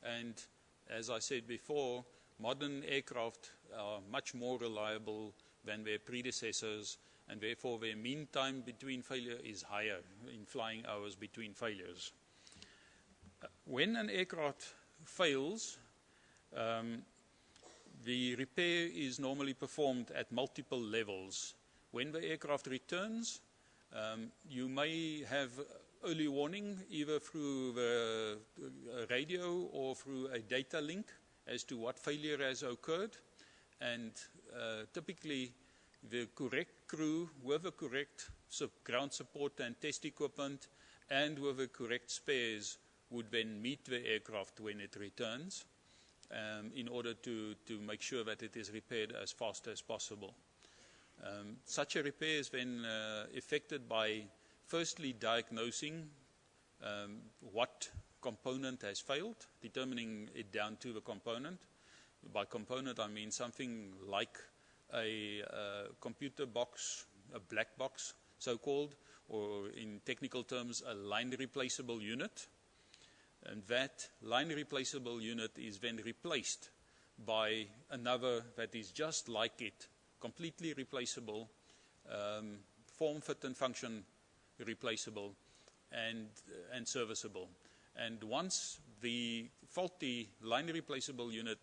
And as I said before, modern aircraft are much more reliable than their predecessors, and therefore their mean time between failure is higher in flying hours between failures. When an aircraft fails, the repair is normally performed at multiple levels. When the aircraft returns, you may have early warning either through the radio or through a data link as to what failure has occurred, and typically the correct crew with the correct ground support and test equipment and with the correct spares would then meet the aircraft when it returns in order to make sure that it is repaired as fast as possible. Such a repair is then effected by firstly diagnosing what component has failed, determining it down to the component. By component, I mean something like a computer box, a black box, so-called, or in technical terms, a line replaceable unit. And that line replaceable unit is then replaced by another that is just like it, completely replaceable, form, fit, and function replaceable, and serviceable. And once the faulty line replaceable unit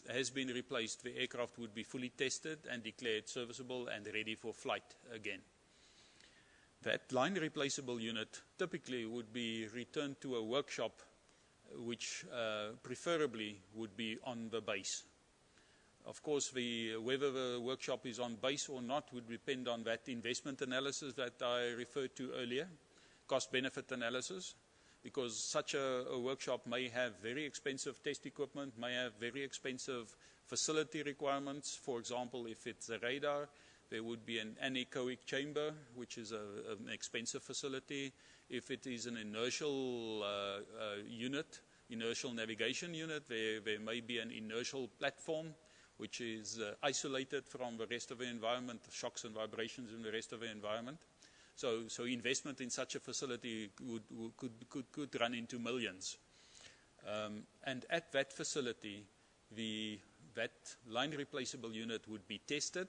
has been replaced, the aircraft would be fully tested and declared serviceable and ready for flight again. That line replaceable unit typically would be returned to a workshop, which preferably would be on the base. Of course, whether the workshop is on base or not would depend on that investment analysis that I referred to earlier, cost-benefit analysis, because such a workshop may have very expensive test equipment, may have very expensive facility requirements. For example, if it's a radar, there would be an anechoic chamber, which is an expensive facility. If it is an inertial unit, inertial navigation unit, there may be an inertial platform, which is isolated from the rest of the environment, shocks and vibrations in the rest of the environment. So investment in such a facility could run into millions. And at that facility, that line replaceable unit would be tested,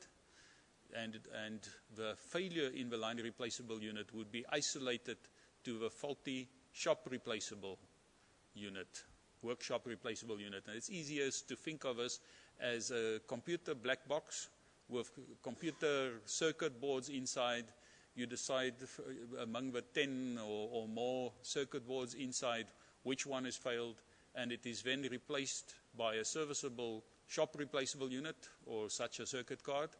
and the failure in the line replaceable unit would be isolated to the faulty shop replaceable unit, workshop replaceable unit. And it's easiest to think of us as a computer black box with computer circuit boards inside. You decide among the 10 or more circuit boards inside which one has failed, and it is then replaced by a serviceable shop replaceable unit or such a circuit card,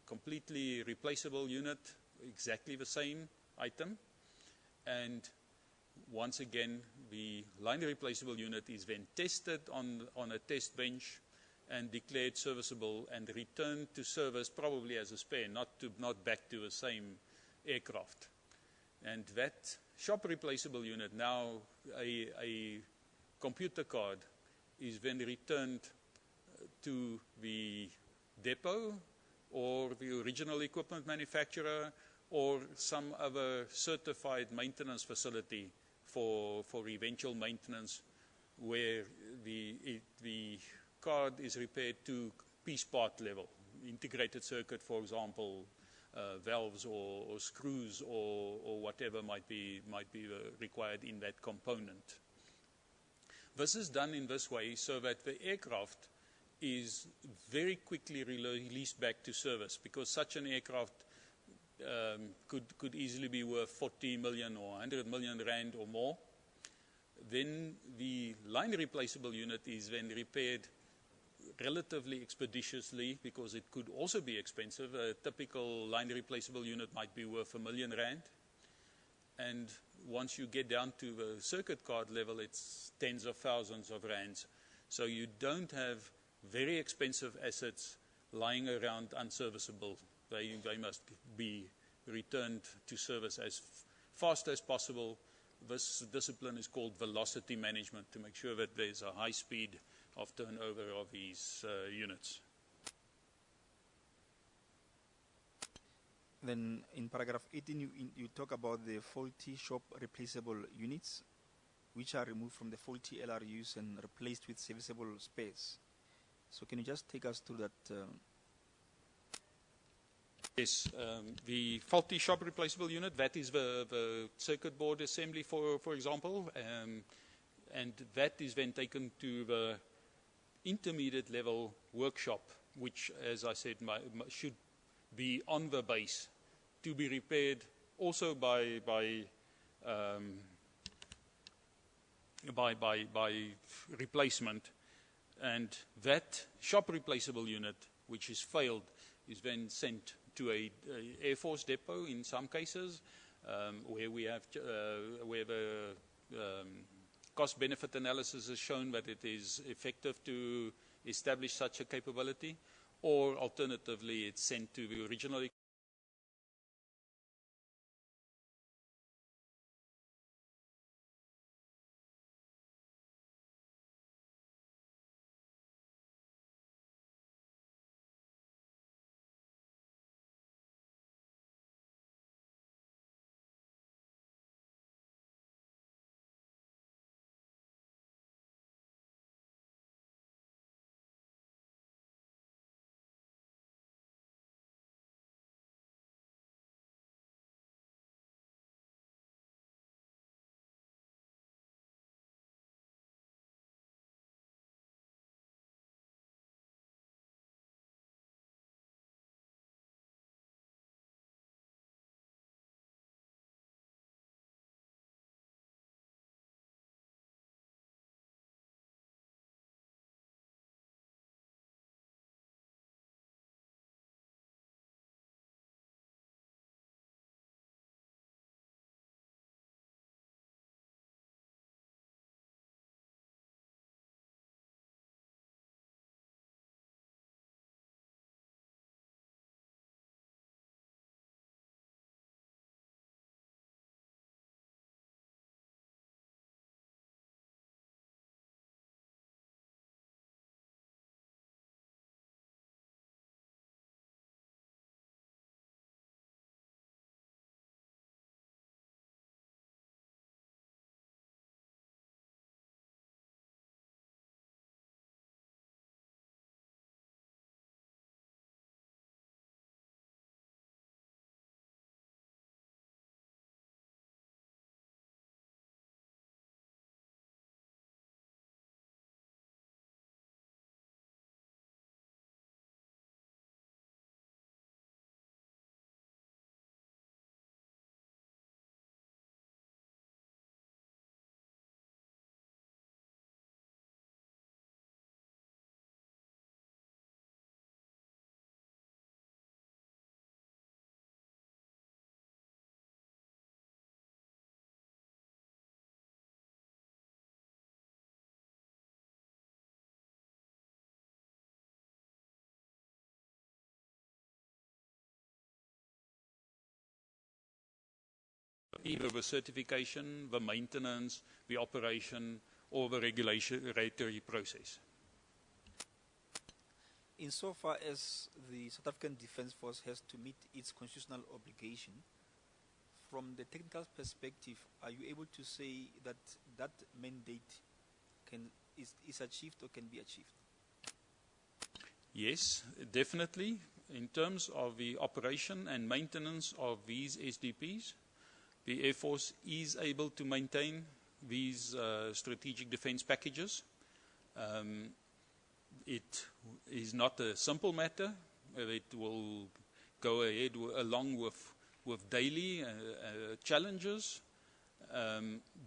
completely replaceable unit, exactly the same item. And once again, the line replaceable unit is then tested on a test bench and declared serviceable and returned to service probably as a spare, not back to the same aircraft. And that shop replaceable unit, now a computer card, is then returned to the depot or the original equipment manufacturer or some other certified maintenance facility for eventual maintenance, where the card is repaired to piece part level, integrated circuit, for example, valves or screws or whatever might be required in that component. This is done in this way so that the aircraft is very quickly released back to service, because such an aircraft could easily be worth 40 million or 100 million rand or more. Then the line replaceable unit is then repaired relatively expeditiously, because it could also be expensive. A typical line replaceable unit might be worth 1 million rand. And once you get down to the circuit card level, it's tens of thousands of rands. So you don't have very expensive assets lying around unserviceable. They must be returned to service as fast as possible. This discipline is called velocity management, to make sure that there's a high speed of turnover of these units. Then in paragraph 18, you talk about the faulty shop replaceable units, which are removed from the faulty LRUs and replaced with serviceable spares. So can you just take us through that? Yes, the faulty shop replaceable unit, that is the circuit board assembly, for example, and that is then taken to the intermediate level workshop, which, as I said, should be on the base to be repaired also by replacement. And that shop replaceable unit, which is failed, is then sent to a Air Force depot in some cases, where we have where the cost-benefit analysis has shown that it is effective to establish such a capability, or alternatively it's sent to the original either the certification, the maintenance, the operation, or the regulatory process. Insofar as the South African Defence Force has to meet its constitutional obligation, from the technical perspective, are you able to say that that mandate is achieved or can be achieved? Yes, definitely. In terms of the operation and maintenance of these SDPs, the Air Force is able to maintain these strategic defense packages. It is not a simple matter. It will go ahead along with daily challenges,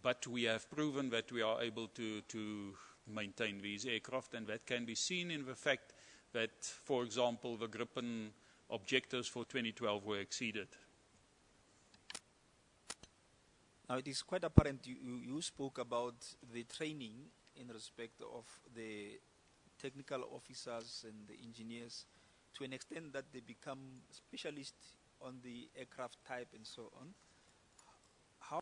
but we have proven that we are able to maintain these aircraft, and that can be seen in the fact that, for example, the Gripen objectives for 2012 were exceeded. Now, it is quite apparent you spoke about the training in respect of the technical officers and the engineers to an extent that they become specialists on the aircraft type and so on. How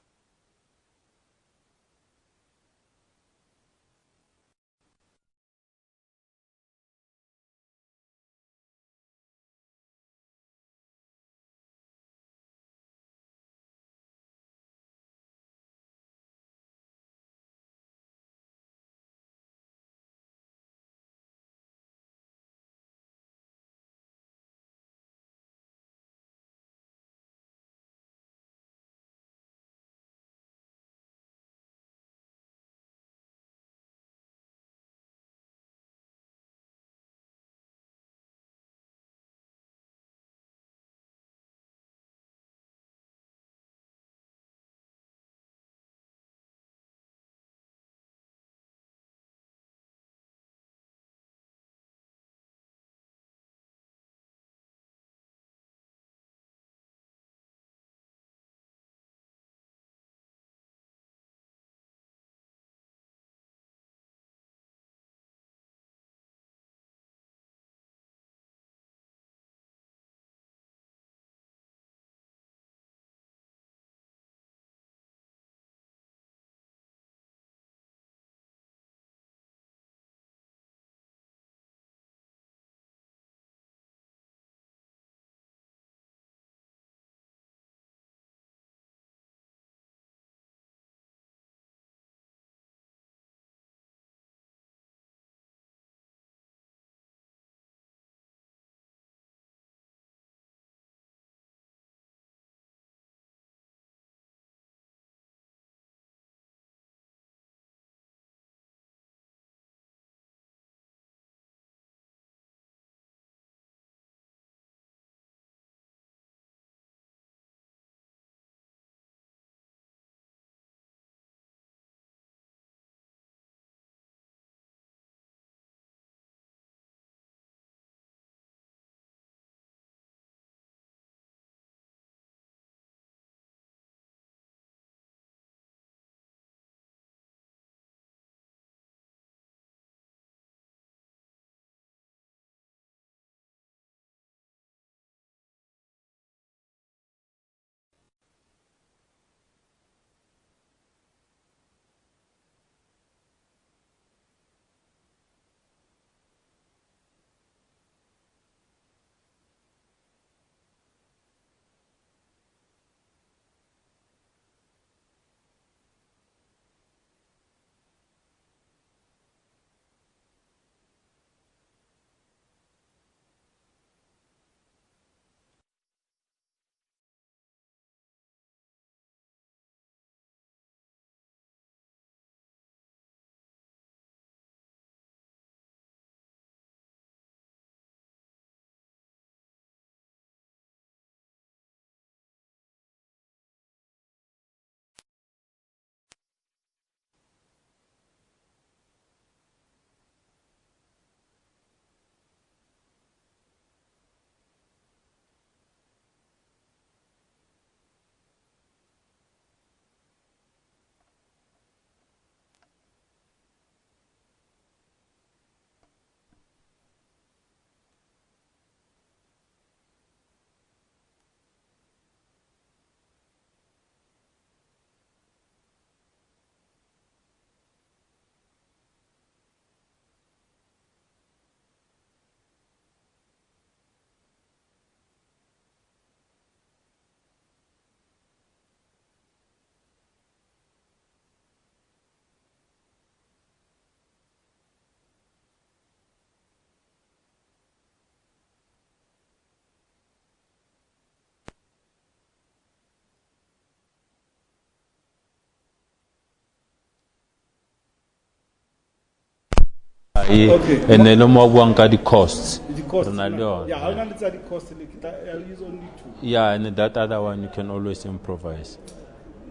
Okay. And then more one got the costs. The cost. Ronaldo, Yeah, how much are the cost? I'll use only two. yeah, and that other one you can always improvise.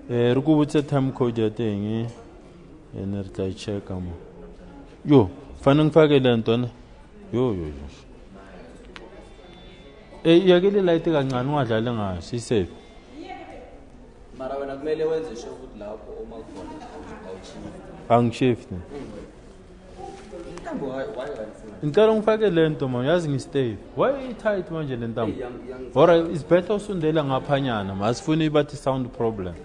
Rukubutse time code thing, and I check them. Yo, fanang fagel yo. Yageli light kancane ungadlali ngayo sisafe. Mara wena kumele wenze sure ukuthi lapho uma khona awuchief. Angishift. Intambo why Ngicela ngifake lento man yazi ngistay. Why tight manje le ntambo? Ora is better usundela ngaphanyana masifuna ibathi sound problem.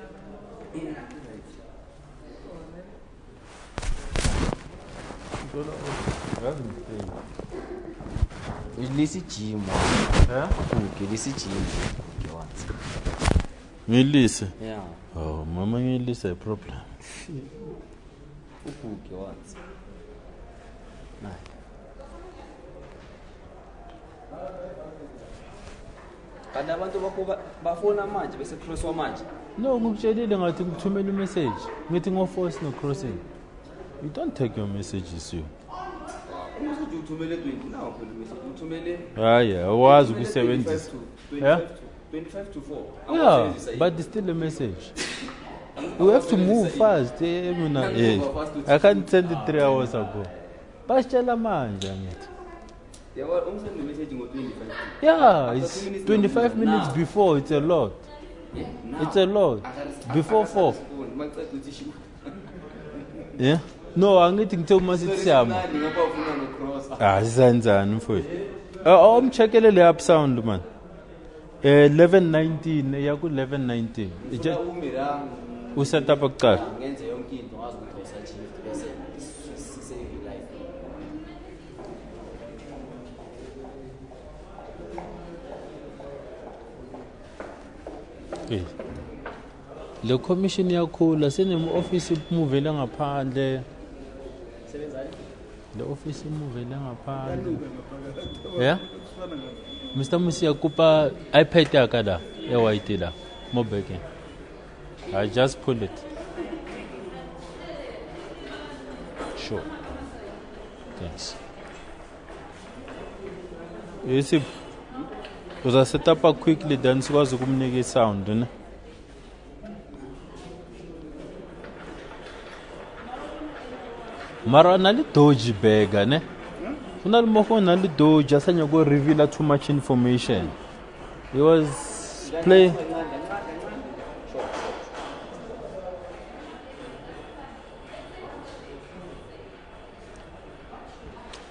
Ilisi gym. Yeah? Okay, lisi gym. Ngilise. Yeah. Oh, mama ngilise problem. Ubuke once. Nah. Kanti abantu bafuna manje bese crosswa manje. No, ngikutshelile ngathi ngithumela message. Ngithi ngo-force no crossing. You don't take your messages you. Umsebenzi uthumele 20 nawo phela message uthumele. Hayi, awazi ukusebenzisa. Yeah? 25 to 4. Yeah, but it's still a message. You have to move fast. I can't send it 3 hours ago. Basitshela manje ngithi. Umsebenzi message ngo-25. Yeah, it's 25 minutes before. It's a lot. It's a lot. Before 4. Yeah? No, angithi ngithe uma sithi siyama. Sisenzani mfowethu? Umcheckele le up sound man. 11:19 yaku 11:19. Uset up akuqala. Ngenze yonke into ngazi ukuthi usachief bese sisave life. Le commission yakhula senemu office imuvele ngaphandle. Sebenzani? Le office imuvele ngaphandle. Yeah? Mr. Musi akupa iPad yakho la white la mo beke. I just pull it. Sure. Thanks. Yes, uza set up quickly then sikwazi ukumnika sound ne. Mara nali doji bega ne. Unal moko nali doji asanya go reveal too much information. He was playing.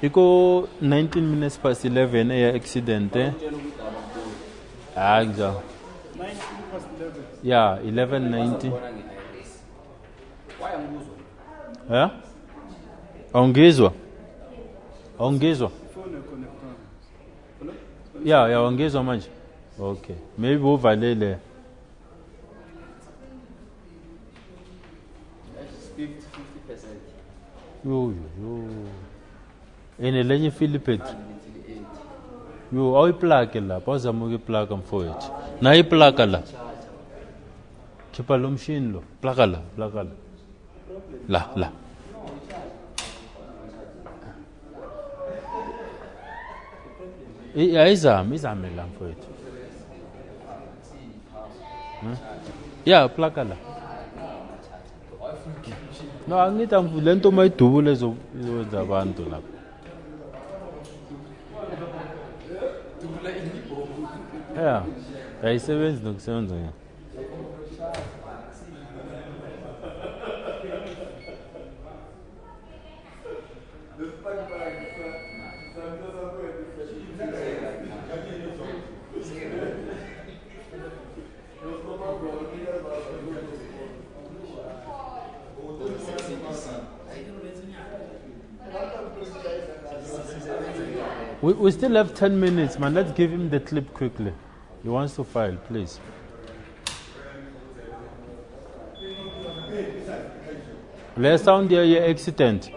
Iko 19 minutes past 11 accident. Exactly. 19 past 11. Yeah, 11:90. Yeah? Ongezwa. Phone connector. Yeah, ongezwa manje. Okay. Maybe uvalele. 50%. Yo. Ene lenye Philipet. Yo, ayiplug la, bazama ukuplug mfowethu. Na iplug la. Khipha lo machine lo, plug la. La. Izame la mfowethu. Yeah, plug la. No, angithi lento mayidubule ezowenza abantu lapha. Yeah, ayisebenzi nokusebenza yena. We still have 10 minutes, man. Let's give him the clip quickly. He wants to file, please. Let's sound your accident.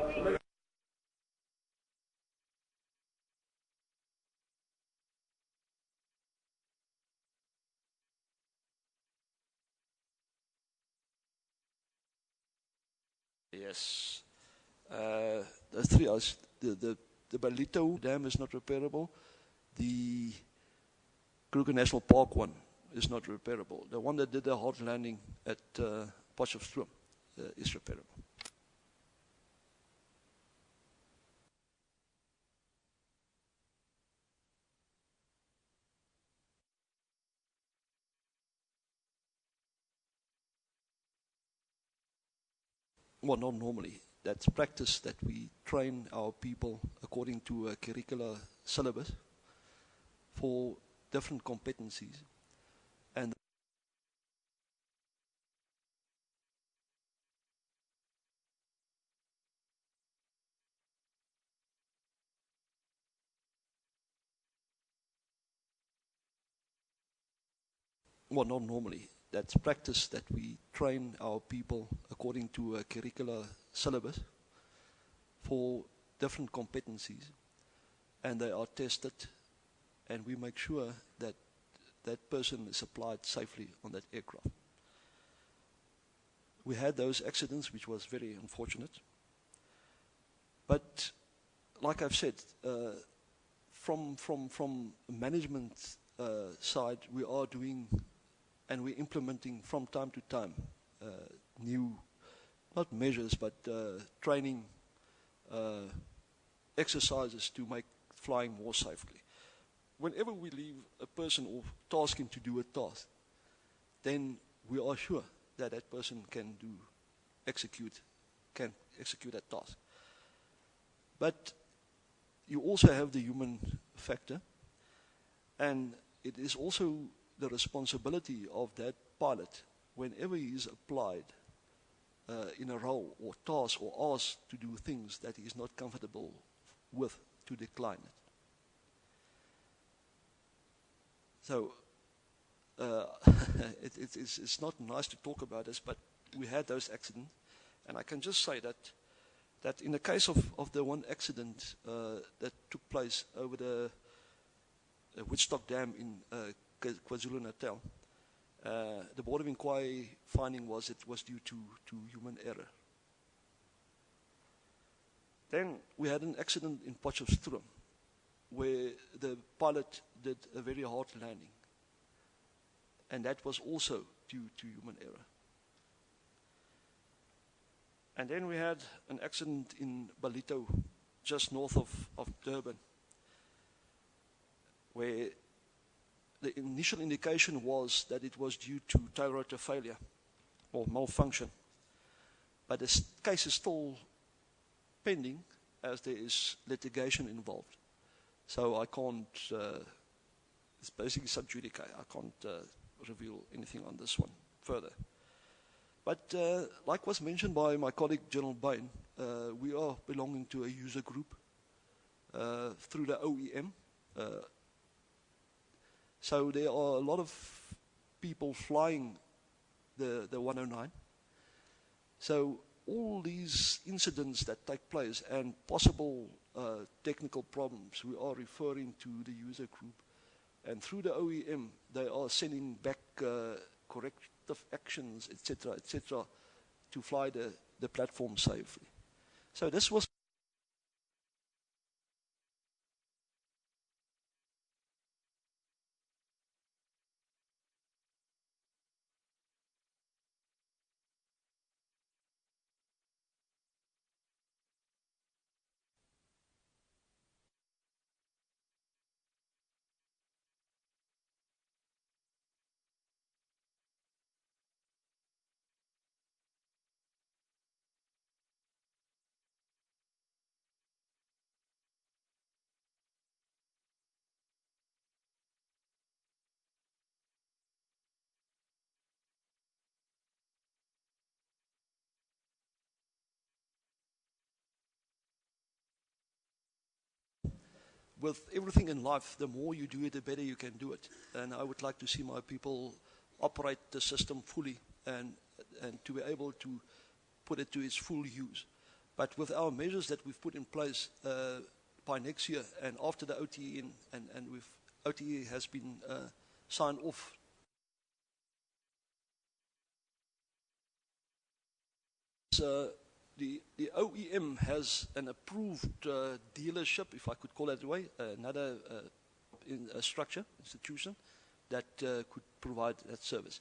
Yes. The 3 hours the Balito Dam is not repairable. The Kruger National Park one is not repairable. The one that did the hard landing at Potchefstroom is repairable. Well, not normally. That's practice that we train our people according to a curricular syllabus for different competencies. And well, not normally. That's practice that we train our people according to a curricular syllabus for different competencies, and they are tested, and we make sure that that person is applied safely on that aircraft. We had those accidents, which was very unfortunate. But like I've said, from management side, we are doing and we're implementing from time to time new, not measures, but training exercises to make flying more safely. Whenever we leave a person or task him to do a task, then we are sure that that person can execute that task. But you also have the human factor, and it is also the responsibility of that pilot, whenever he is applied in a role or task or asked to do things that he is not comfortable with, to decline it. So it's not nice to talk about this, but we had those accidents, and I can just say that in the case of the one accident that took place over the Woodstock Dam in KwaZulu-Natal, the Board of Inquiry finding was it was due to human error. Then we had an accident in Potchefstroom where the pilot did a very hard landing, and that was also due to human error. And then we had an accident in Balito, just north of Durban, where the initial indication was that it was due to tail rotor failure or malfunction. But the case is still pending as there is litigation involved. So I can't, it's basically sub judice. I can't reveal anything on this one further. But like was mentioned by my colleague General Bain, we are belonging to a user group through the OEM. So there are a lot of people flying the 109. So all these incidents that take place and possible technical problems, we are referring to the user group. And through the OEM, they are sending back corrective actions, etc., to fly the platform safely. So this was with everything in life, the more you do it, the better you can do it. And I would like to see my people operate the system fully and to be able to put it to its full use. But with our measures that we've put in place by next year and after the OTE and with OTE has been signed off, the OEM has an approved dealership, if I could call it that way, another structure, institution, that could provide that service.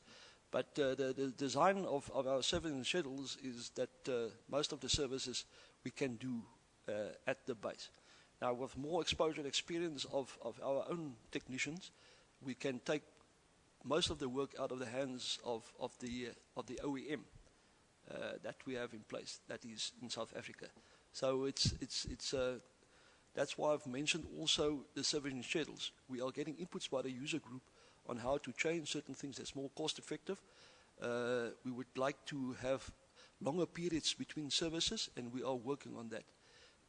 But the design of our service schedules is that most of the services we can do at the base. Now, with more exposure and experience of our own technicians, we can take most of the work out of the hands of the OEM that we have in place, that is in South Africa. So that's why I've mentioned also the service schedules. We are getting inputs by the user group on how to change certain things that's more cost effective. We would like to have longer periods between services, and we are working on that.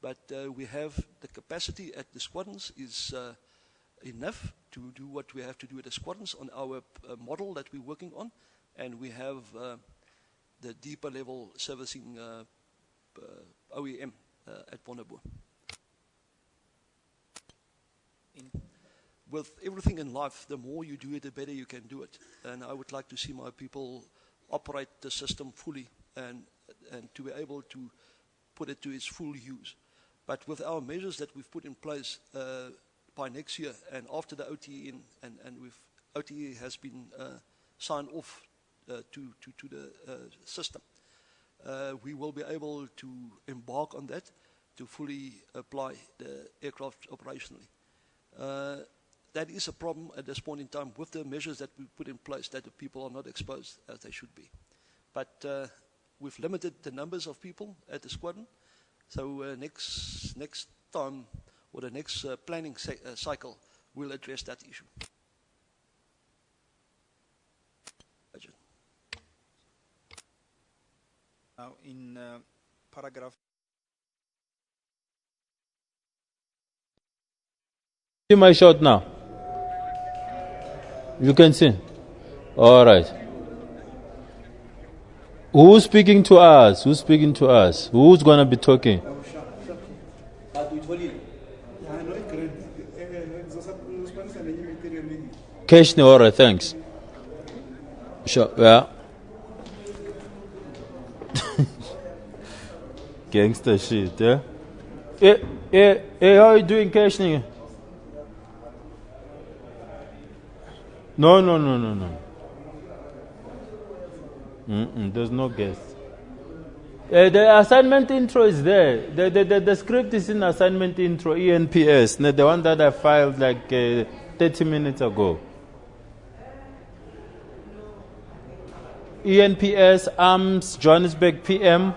But we have the capacity at the squadrons is enough to do what we have to do at the squadrons on our model that we're working on, and we have the deeper level servicing OEM at Bonobo. With everything in life, the more you do it, the better you can do it. And I would like to see my people operate the system fully and to be able to put it to its full use. But with our measures that we've put in place by next year and after the OTE and with OTE has been signed off to the system, we will be able to embark on that to fully apply the aircraft operationally. That is a problem at this point in time with the measures that we put in place, that the people are not exposed as they should be. But we've limited the numbers of people at the squadron, so next time or the next planning cycle, we'll address that issue. Ajit. Now in paragraph. See my shot now. You can see. All right. Who's speaking to us? Who's speaking to us? Who's going to be talking? Keshni, all right, thanks. Sure, yeah. Gangster shit, yeah? Hey, how are you doing, Keshni? No. There's no guest. The assignment intro is there. The script is in assignment intro, ENPS, the one that I filed like 30 minutes ago. ENPS, ARMS, Johannesburg PM.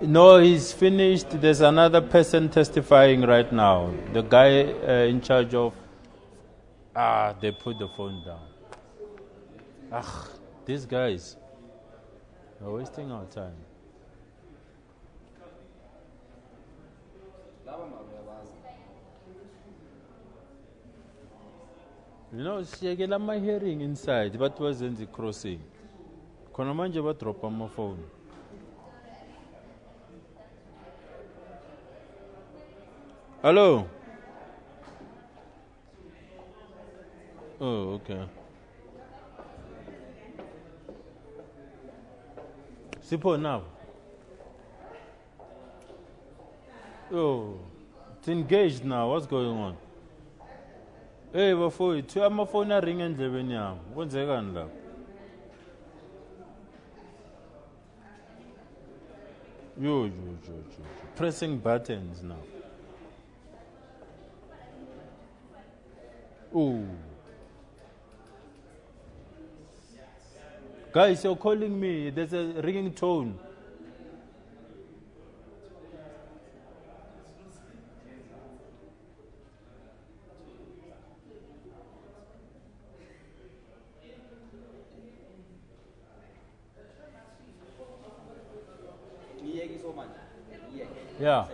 No, he's finished. There's another person testifying right now. The guy in charge of... they put the phone down. These guys are wasting our time. You know, siyekela my hearing inside, but wasn't the crossing. Khona manje ba drop on my phone. Hello? Oh, okay. Sipho now. Oh, it's engaged now. What's going on? Hey, bafowethu, two amafoni aringa endlebeni yami. Kwenzekani la? Yo. Pressing buttons now. Oh. Guys, you're calling me. There's a ringing tone. Yeah.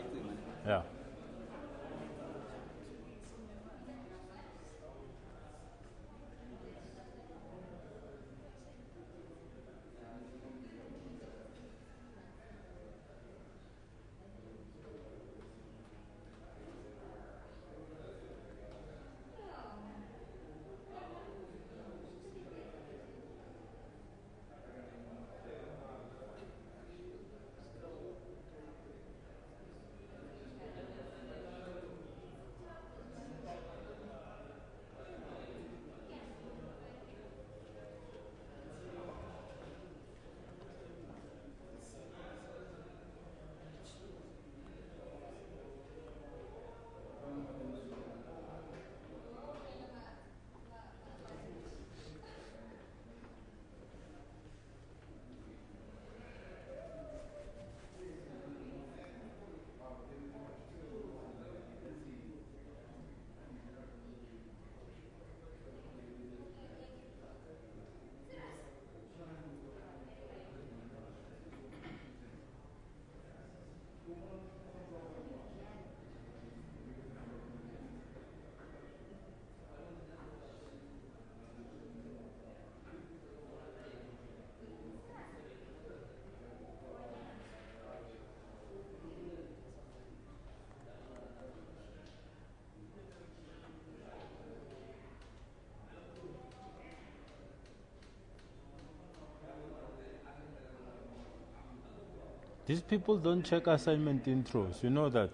These people don't check assignment intros, you know that.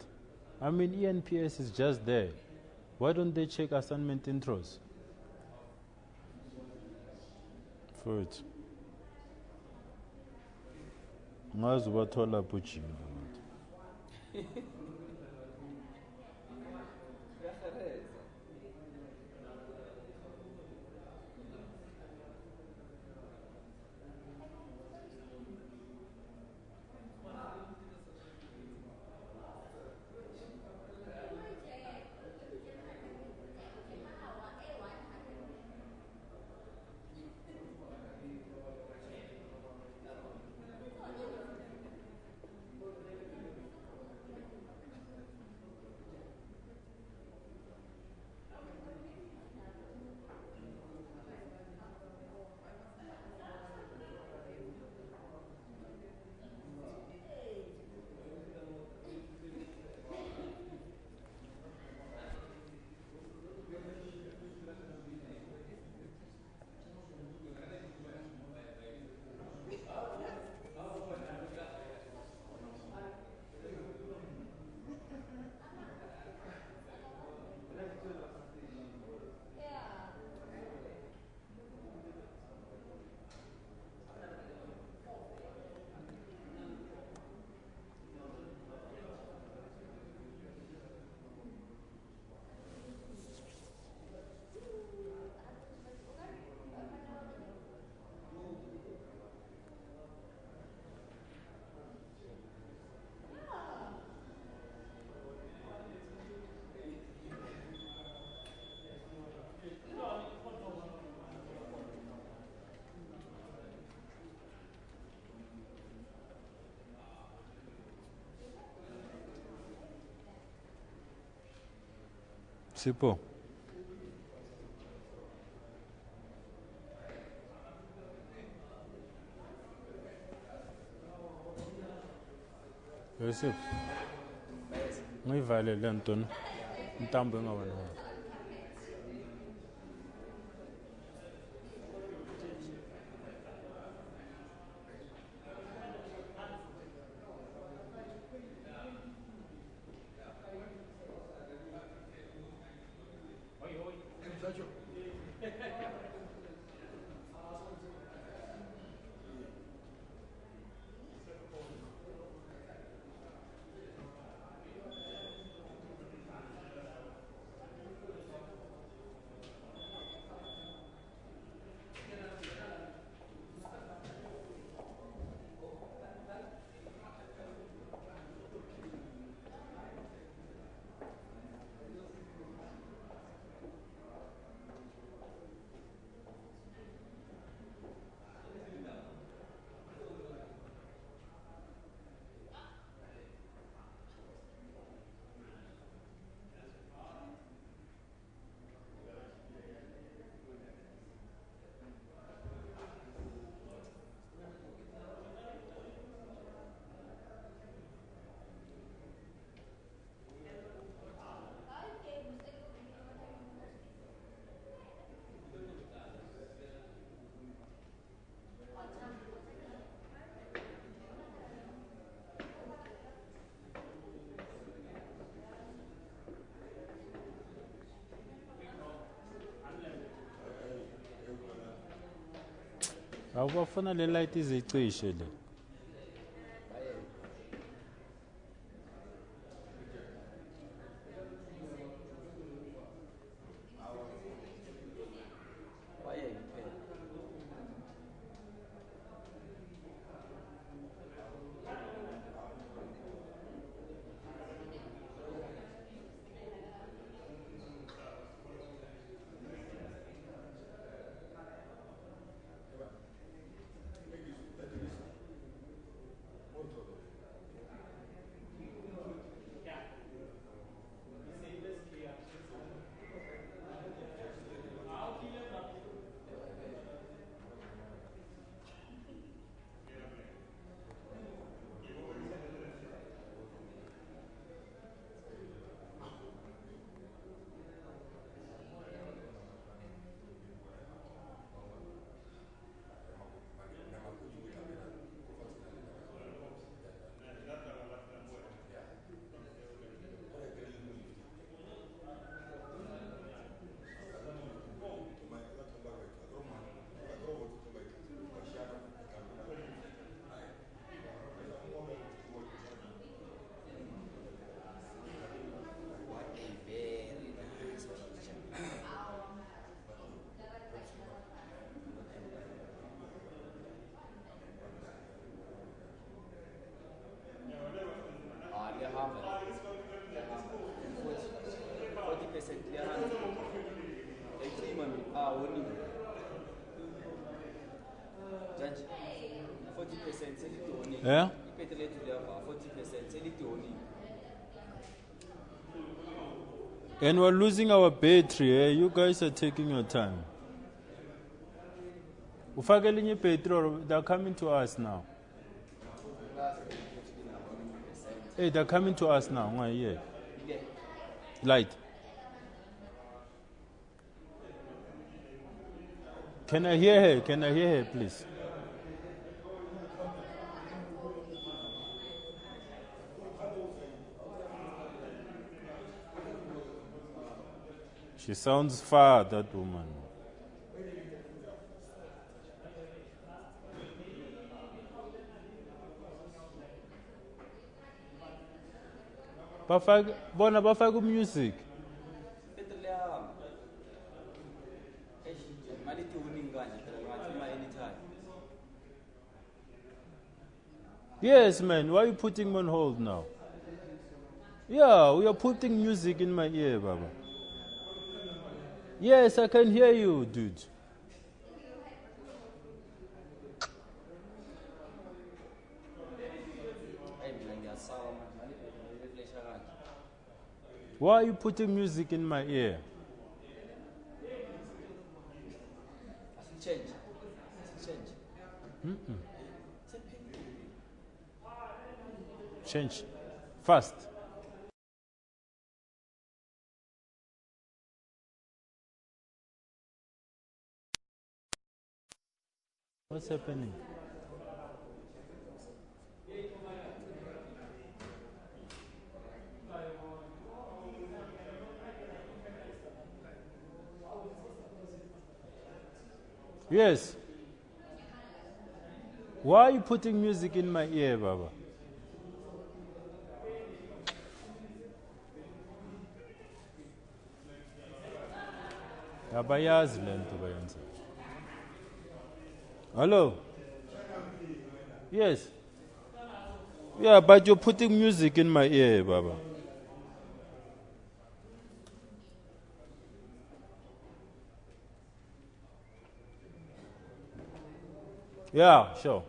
I mean, ENPS is just there. Why don't they check assignment intros? For it. Ngazi bathola puchini. Sipo. Yosef. Ngivale lento ntambo engabona. Awubafuna le light izicishe le. warning. Judge, 40% select warning. Yeah? Ipetrol to the 40% select warning. And we're losing our battery, eh? You guys are taking your time. Ufake elinye petrol, they're coming to us now. Hey, they're coming to us now. Why, yeah. Light. Can I hear her? Can I hear her, please? She sounds far, that woman. Bona bafaka music. Petrol ya. Mali to warning kanje phela anytime. Yes, man. Why are you putting me on hold now? Yeah, we are putting music in my ear, Baba. Yes, I can hear you, dude. Why are you putting music in my ear? Change. Change. Fast. What's happening? Yes. Why are you putting music in my ear, Baba? Abayazi lento bayenza. Hello? Yes. Yeah, but you're putting music in my ear, Baba. Yeah, sure.